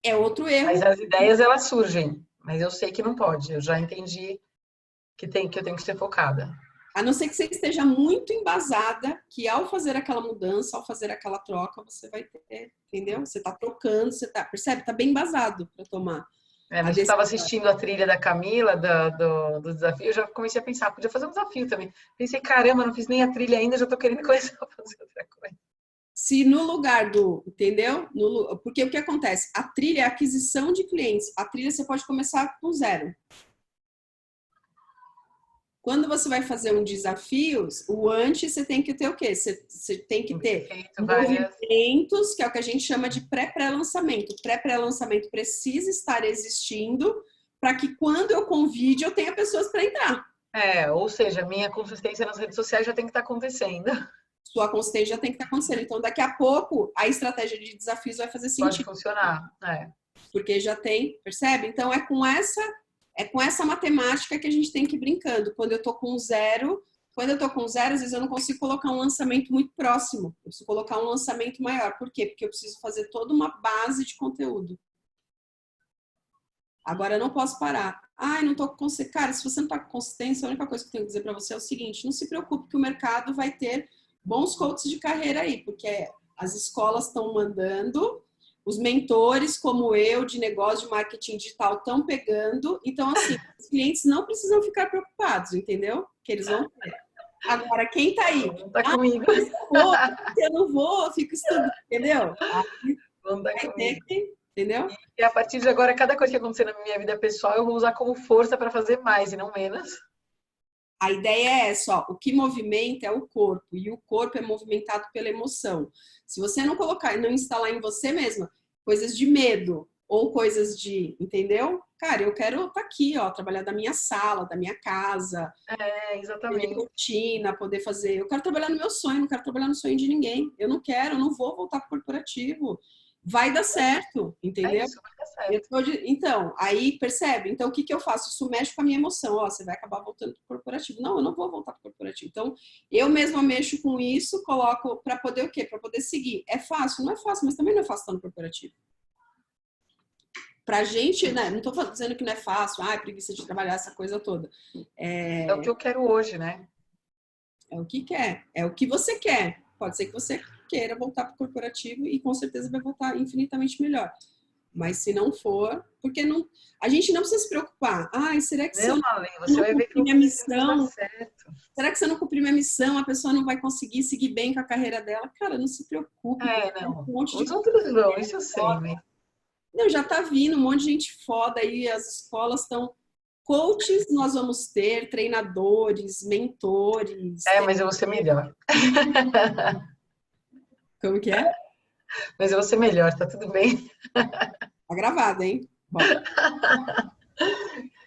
É outro erro. Mas as ideias, elas surgem. Mas eu sei que não pode. Eu já entendi que eu tenho que ser focada. A não ser que você esteja muito embasada, que ao fazer aquela mudança, ao fazer aquela troca, você vai ter, entendeu? Você tá trocando, percebe? Tá bem embasado para tomar. Mas eu estava assistindo a trilha da Camila, do desafio, eu já comecei a pensar, podia fazer um desafio também. Pensei, caramba, não fiz nem a trilha ainda, já estou querendo começar a fazer outra coisa. Se no lugar entendeu? Porque o que acontece? A trilha é a aquisição de clientes. A trilha você pode começar com 0. Quando você vai fazer um desafio, o antes você tem que ter o quê? Você tem que ter movimentos, que é o que a gente chama de pré-lançamento. O pré-lançamento precisa estar existindo para que quando eu convide, eu tenha pessoas para entrar. Ou seja, minha consistência nas redes sociais já tem que estar acontecendo. Sua consistência já tem que estar acontecendo. Então, daqui a pouco, a estratégia de desafios vai fazer sentido. Pode funcionar, Porque já tem, percebe? Então, é com essa matemática que a gente tem que ir brincando. Quando eu tô com zero, às vezes eu não consigo colocar um lançamento muito próximo. Eu preciso colocar um lançamento maior. Por quê? Porque eu preciso fazer toda uma base de conteúdo. Agora eu não posso parar. Ai, não tô com consistência. Cara, se você não tá com consistência, a única coisa que eu tenho que dizer para você é o seguinte: não se preocupe que o mercado vai ter bons coaches de carreira aí, porque as escolas estão mandando, os mentores como eu, de negócio de marketing digital, estão pegando. Então, assim, os clientes não precisam ficar preocupados, entendeu? Que eles vão ter. Agora, quem tá aí? Não tá comigo. Eu não vou, eu fico estudando, entendeu? Não tá comigo. Entendeu? E a partir de agora, cada coisa que acontecer na minha vida pessoal, eu vou usar como força para fazer mais e não menos. A ideia é essa, ó, o que movimenta é o corpo, e o corpo é movimentado pela emoção. Se você não colocar e não instalar em você mesma coisas de medo ou coisas de, entendeu? Cara, eu quero estar aqui, ó, trabalhar da minha sala, da minha casa, exatamente. Rotina, poder fazer. Eu quero trabalhar no meu sonho, não quero trabalhar no sonho de ninguém. Eu não quero, eu não vou voltar pro corporativo. Vai dar certo, entendeu? Isso, vai dar certo. Então, aí percebe? Então, o que eu faço? Isso mexe com a minha emoção. Ó, você vai acabar voltando para o corporativo. Não, eu não vou voltar para o corporativo. Então, eu mesma mexo com isso, coloco para poder o quê? Para poder seguir. É fácil? Não é fácil, mas também não é fácil estar no corporativo. Pra gente, né? Não estou dizendo que não é fácil, preguiça de trabalhar, essa coisa toda. É o que eu quero hoje, né? É o que quer, é o que você quer. Pode ser que você queira voltar para o corporativo e com certeza vai voltar infinitamente melhor. Mas se não for, porque não, a gente não precisa se preocupar. Será que se eu não cumprir minha missão, será que se eu não cumprir minha missão, a pessoa não vai conseguir seguir bem com a carreira dela? Cara, não se preocupe. Não. Os outros vão, isso eu sei, né? Não, já tá vindo um monte de gente foda aí, as escolas estão... Coaches nós vamos ter, treinadores, mentores... mas eu vou ser melhor. Como que é? Mas eu vou ser melhor, tá tudo bem. Tá gravado, hein? Bom.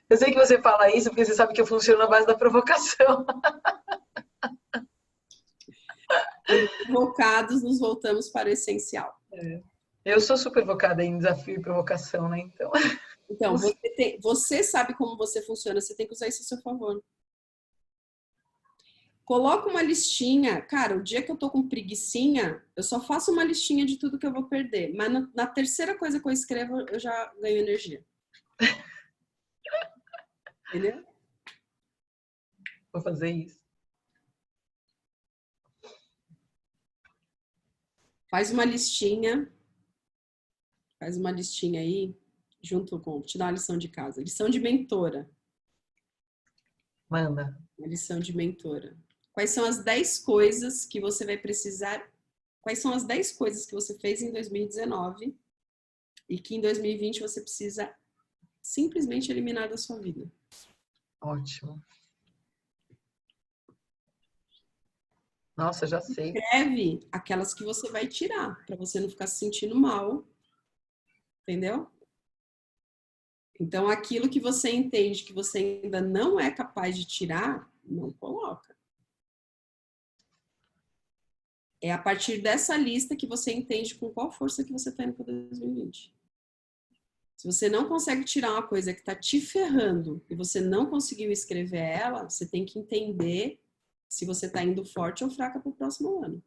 Eu sei que você fala isso porque você sabe que eu funciono na base da provocação. Provocados, nos voltamos para o essencial. Eu sou super focada em desafio e provocação, né? Então você sabe como você funciona, você tem que usar isso a seu favor. Coloca uma listinha. Cara, o dia que eu tô com preguicinha, eu só faço uma listinha de tudo que eu vou perder. Mas na terceira coisa que eu escrevo, eu já ganho energia. Entendeu? Vou fazer isso. Faz uma listinha aí, junto com... Vou te dar uma lição de casa. Lição de mentora. Manda. Uma lição de mentora. Quais são as 10 coisas que você vai precisar? Quais são as 10 coisas que você fez em 2019 e que em 2020 você precisa simplesmente eliminar da sua vida? Ótimo. Nossa, já sei. Escreve aquelas que você vai tirar, para você não ficar se sentindo mal. Entendeu? Então, aquilo que você entende que você ainda não é capaz de tirar, não coloca. É a partir dessa lista que você entende com qual força que você está indo para 2020. Se você não consegue tirar uma coisa que está te ferrando e você não conseguiu escrever ela, você tem que entender se você está indo forte ou fraca para o próximo ano.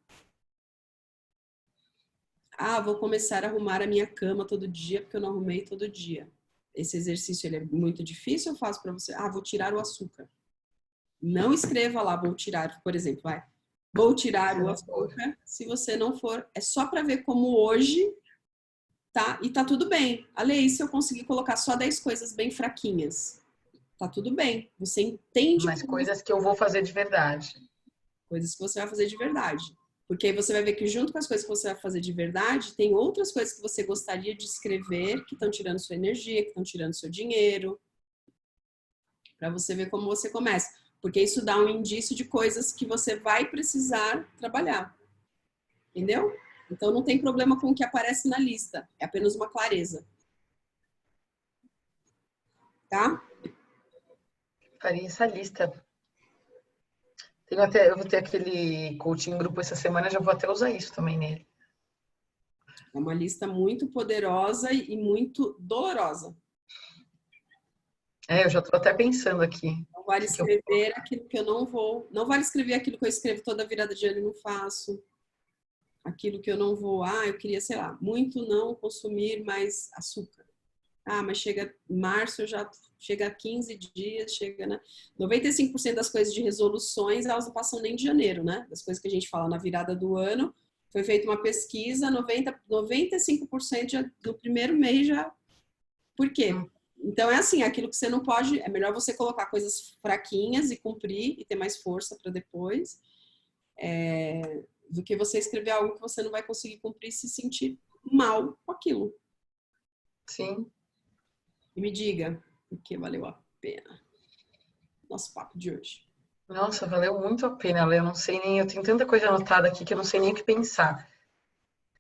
Vou começar a arrumar a minha cama todo dia porque eu não arrumei todo dia. Esse exercício ele é muito difícil, eu faço para você. Vou tirar o açúcar. Não escreva lá, vou tirar, por exemplo, vou tirar o açúcar. Se você não for, é só para ver como hoje tá, e tá tudo bem. Ale, se eu conseguir colocar só 10 coisas bem fraquinhas, tá tudo bem. Você entende. Mas coisas que eu vou fazer de verdade. Coisas que você vai fazer de verdade. Porque aí você vai ver que junto com as coisas que você vai fazer de verdade, tem outras coisas que você gostaria de escrever que estão tirando sua energia, que estão tirando seu dinheiro. Para você ver como você começa. Porque isso dá um indício de coisas que você vai precisar trabalhar. Entendeu? Então não tem problema com o que aparece na lista. É apenas uma clareza. Tá? Faria essa lista. Eu vou ter aquele coaching em grupo essa semana, já vou até usar isso também nele. É uma lista muito poderosa e muito dolorosa. Eu já estou até pensando aqui. Não vale escrever aquilo que eu não vou. Não vale escrever aquilo que eu escrevo toda virada de ano e não faço. Aquilo que eu não vou. Eu queria, sei lá, muito não consumir mais açúcar. Mas chega março, eu já chega a 15 dias, chega, né? 95% das coisas de resoluções, elas não passam nem de janeiro, né? Das coisas que a gente fala na virada do ano, foi feita uma pesquisa, 95% do primeiro mês já. Por quê? Então é assim, aquilo que você não pode, é melhor você colocar coisas fraquinhas e cumprir e ter mais força para depois, do que você escrever algo que você não vai conseguir cumprir e se sentir mal com aquilo. Sim. E me diga, porque valeu a pena. Nosso papo de hoje. Nossa, valeu muito a pena, Lê. Eu não sei nem, eu tenho tanta coisa anotada aqui que eu não sei nem o que pensar.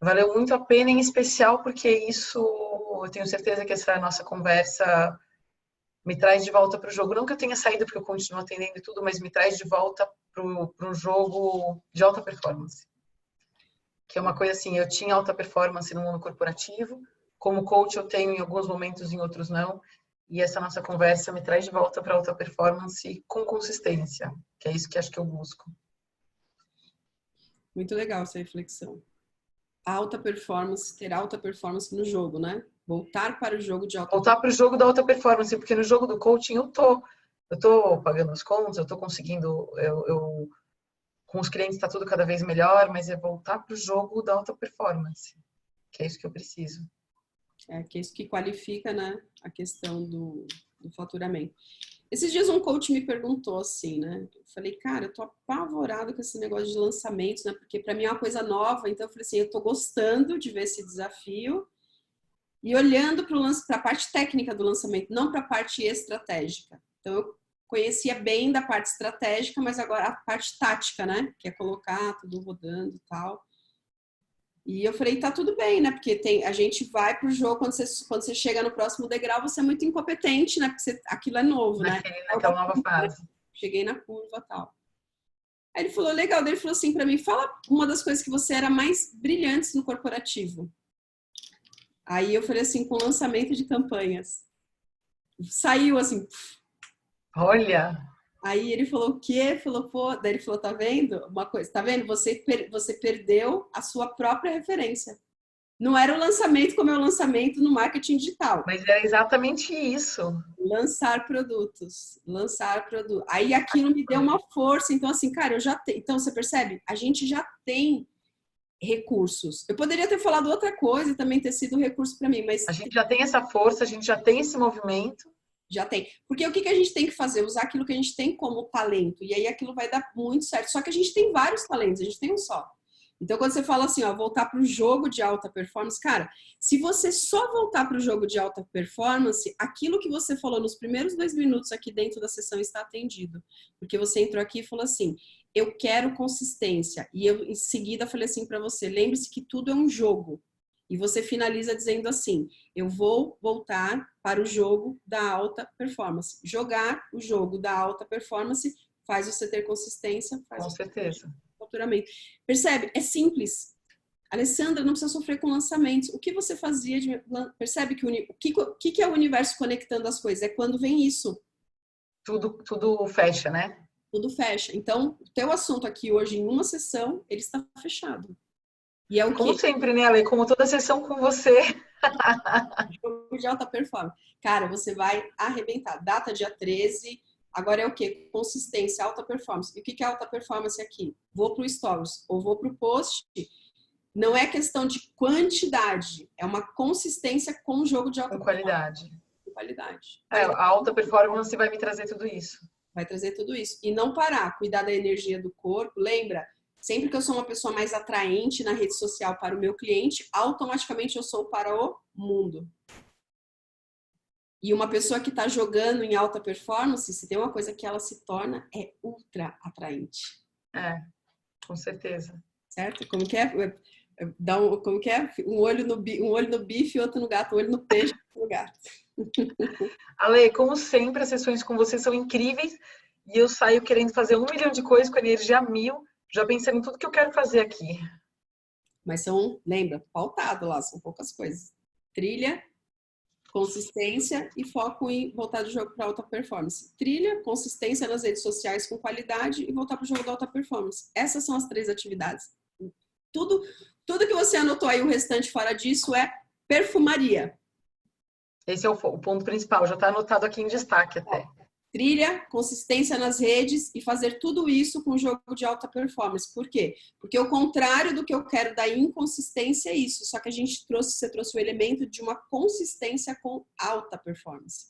Valeu muito a pena, em especial porque isso, eu tenho certeza que essa nossa conversa me traz de volta para o jogo. Não que eu tenha saído porque eu continuo atendendo e tudo, mas me traz de volta para um jogo de alta performance. Que é uma coisa assim, eu tinha alta performance no mundo corporativo, como coach eu tenho em alguns momentos, em outros não. E essa nossa conversa me traz de volta para alta performance com consistência, que é isso que acho que eu busco. Muito legal essa reflexão. Alta performance, ter alta performance no jogo, né? Voltar para o jogo de alta performance. Voltar para o jogo da alta performance, porque no jogo do coaching eu tô pagando as contas, eu tô conseguindo, com os clientes está tudo cada vez melhor, mas é voltar para o jogo da alta performance, que é isso que eu preciso. Que é isso que qualifica, né, a questão do faturamento. Esses dias um coach me perguntou assim, né? Eu falei, cara, eu tô apavorada com esse negócio de lançamentos, né? Porque para mim é uma coisa nova, então eu falei assim, eu tô gostando de ver esse desafio e olhando para a parte técnica do lançamento, não para a parte estratégica. Então eu conhecia bem da parte estratégica, mas agora a parte tática, né? Que é colocar tudo rodando e tal. E eu falei, tá tudo bem, né? Porque a gente vai pro jogo, quando você chega no próximo degrau, você é muito incompetente, né? Porque aquilo é novo, né? Naquela nova fase. Cheguei na curva e tal. Aí ele falou, legal, daí ele falou assim pra mim, fala uma das coisas que você era mais brilhante no corporativo. Aí eu falei assim, com lançamento de campanhas. Saiu assim. Olha! Aí ele falou o quê? Falou, pô, daí ele falou, tá vendo? Uma coisa, tá vendo? Você perdeu a sua própria referência. Não era o lançamento como é o lançamento no marketing digital. Mas é exatamente isso. Lançar produtos. Aí aquilo me deu uma força. Então, assim, cara, eu já tenho. Então, você percebe? A gente já tem recursos. Eu poderia ter falado outra coisa e também ter sido um recurso para mim, mas. A gente já tem essa força, a gente já tem esse movimento. Já tem. Porque o que a gente tem que fazer? Usar aquilo que a gente tem como talento. E aí aquilo vai dar muito certo. Só que a gente tem vários talentos, a gente tem um só. Então, quando você fala assim, ó, voltar para o jogo de alta performance, cara, se você só voltar para o jogo de alta performance, aquilo que você falou nos primeiros 2 minutos aqui dentro da sessão está atendido. Porque você entrou aqui e falou assim, eu quero consistência. E eu, em seguida, falei assim para você, lembre-se que tudo é um jogo. E você finaliza dizendo assim, eu vou voltar para o jogo da alta performance. Jogar o jogo da alta performance faz você ter consistência. Com certeza. Faturamento. Percebe? É simples. Alessandra, não precisa sofrer com lançamentos. O que você fazia de... Percebe que o que é o universo conectando as coisas? É quando vem isso. Tudo fecha, né? Tudo fecha. Então, o teu assunto aqui hoje, em uma sessão, ele está fechado. E é o como sempre, né, Ale? Como toda sessão com você. Jogo de alta performance. Cara, você vai arrebentar. Data dia 13. Agora é o quê? Consistência, alta performance. E o que é alta performance aqui? Vou para o Stories ou vou para o Post. Não é questão de quantidade. É uma consistência com o jogo de alta qualidade. Com qualidade. A alta performance vai me trazer tudo isso. Vai trazer tudo isso. E não parar. Cuidar da energia do corpo. Lembra? Sempre que eu sou uma pessoa mais atraente na rede social para o meu cliente, automaticamente eu sou para o mundo. E uma pessoa que está jogando em alta performance, se tem uma coisa que ela se torna, é ultra atraente. Com certeza. Certo? Como que é? Como que é? Um olho no bife, outro no gato. Um olho no peixe, outro no gato. Ale, como sempre, as sessões com você são incríveis e eu saio querendo fazer 1 milhão de coisas com energia 1000, já pensando em tudo que eu quero fazer aqui. Mas lembra, pautado lá, são poucas coisas. Trilha, consistência e foco em voltar do jogo para alta performance. Trilha, consistência nas redes sociais com qualidade e voltar para o jogo da alta performance. Essas são as 3 atividades. Tudo que você anotou aí, o restante fora disso é perfumaria. Esse é o ponto principal, já está anotado aqui em destaque até. Trilha, consistência nas redes e fazer tudo isso com jogo de alta performance. Por quê? Porque o contrário do que eu quero da inconsistência é isso. Só que você trouxe o elemento de uma consistência com alta performance.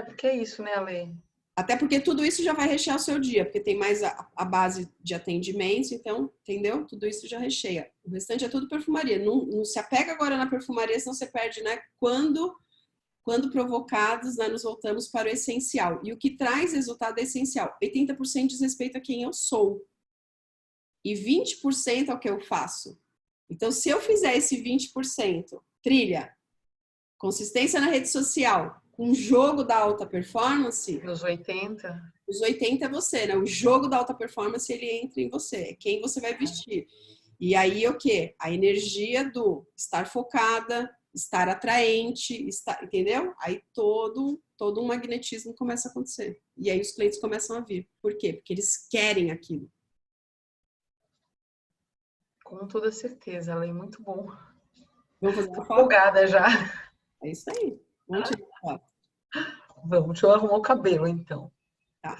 Porque é isso, né, Ale? Até porque tudo isso já vai rechear o seu dia, porque tem mais a base de atendimentos, então, entendeu? Tudo isso já recheia. O restante é tudo perfumaria. Não se apega agora na perfumaria, senão você perde, né? Quando provocados, né, nos voltamos para o essencial. E o que traz resultado é essencial. 80% diz respeito a quem eu sou. E 20% ao que eu faço. Então, se eu fizer esse 20%, trilha, consistência na rede social, com jogo da alta performance... Os 80%. Os 80% é você, né? O jogo da alta performance, ele entra em você. É quem você vai vestir. E aí, o quê? A energia do estar focada, estar atraente, entendeu? Aí todo um magnetismo começa a acontecer. E aí os clientes começam a vir. Por quê? Porque eles querem aquilo. Com toda certeza, Ale, muito bom. Vamos fazer uma foto? Empolgada já. É isso aí. Vamos tirar uma foto. Vamos, deixa eu arrumar o cabelo, então. Tá.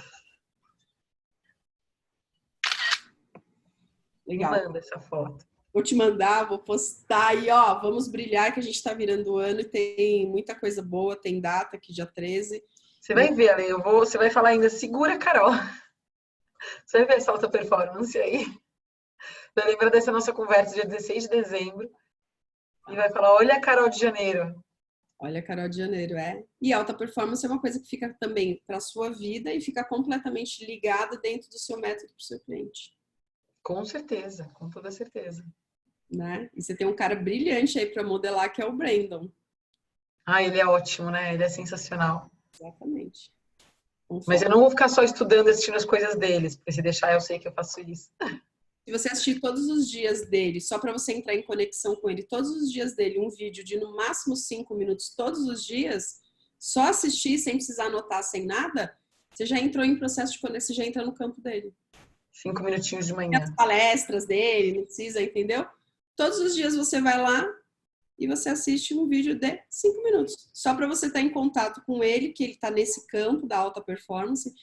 Legal. Manda essa foto. Vou te mandar, vou postar aí, ó, vamos brilhar que a gente tá virando o ano e tem muita coisa boa, tem data aqui, dia 13. Você vai ver, Ale, você vai falar ainda, segura, Carol. Você vai ver essa alta performance aí. Vai lembrar dessa nossa conversa dia 16 de dezembro e vai falar, olha a Carol de janeiro. Olha a Carol de janeiro, é. E alta performance é uma coisa que fica também para a sua vida e fica completamente ligada dentro do seu método para o seu cliente. Com certeza, com toda certeza. Né? E você tem um cara brilhante aí para modelar, que é o Brandon. Ele é ótimo, né? Ele é sensacional. Exatamente. Mas eu não vou ficar só estudando, assistindo as coisas deles, porque se deixar eu sei que eu faço isso. Se você assistir todos os dias dele, só para você entrar em conexão com ele, todos os dias dele, um vídeo de no máximo 5 minutos todos os dias, só assistir sem precisar anotar, sem nada, você já entrou em processo de conexão, você já entra no campo dele. 5 minutinhos de manhã. As palestras dele, não precisa, entendeu? Todos os dias você vai lá e você assiste um vídeo de 5 minutos. Só para você estar em contato com ele, que ele está nesse campo da alta performance.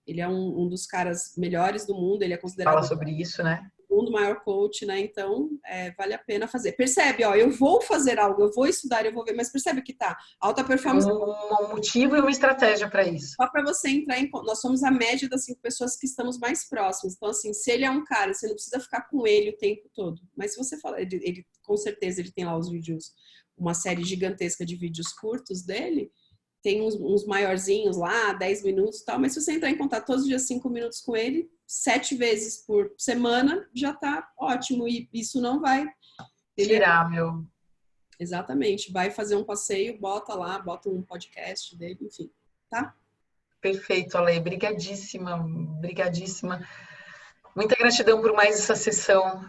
Ele é um dos caras melhores do mundo, ele é considerado... Fala sobre isso, né? O segundo maior coach, né? Então, vale a pena fazer. Percebe, ó, eu vou fazer algo, eu vou estudar, eu vou ver, mas percebe que tá. Alta performance... Um motivo e uma estratégia para isso. Só para você entrar em... Nós somos a média das 5 pessoas que estamos mais próximas. Então, assim, se ele é um cara, você não precisa ficar com ele o tempo todo. Mas se você falar... Ele com certeza, ele tem lá os vídeos, uma série gigantesca de vídeos curtos dele. Tem uns maiorzinhos lá, 10 minutos e tal. Mas se você entrar em contato todos os dias 5 minutos com ele, 7 vezes por semana, já tá ótimo. E isso não vai... Tirar, meu... Exatamente. Vai fazer um passeio, bota lá, bota um podcast dele, enfim. Tá? Perfeito, Ale. Brigadíssima, brigadíssima. Muita gratidão por mais essa sessão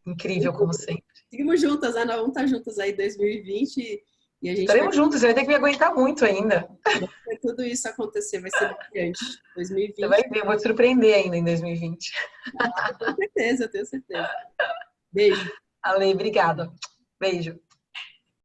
incrível, como sempre. Seguimos juntas, né? Nós vamos estar juntas aí em 2020 e a gente estaremos juntos, você vai ter que me aguentar muito ainda. Vai tudo isso acontecer, vai ser brilhante. 2020. Você vai ver, eu vou te surpreender ainda em 2020. Eu tenho certeza. Beijo. Ale, obrigada. Beijo.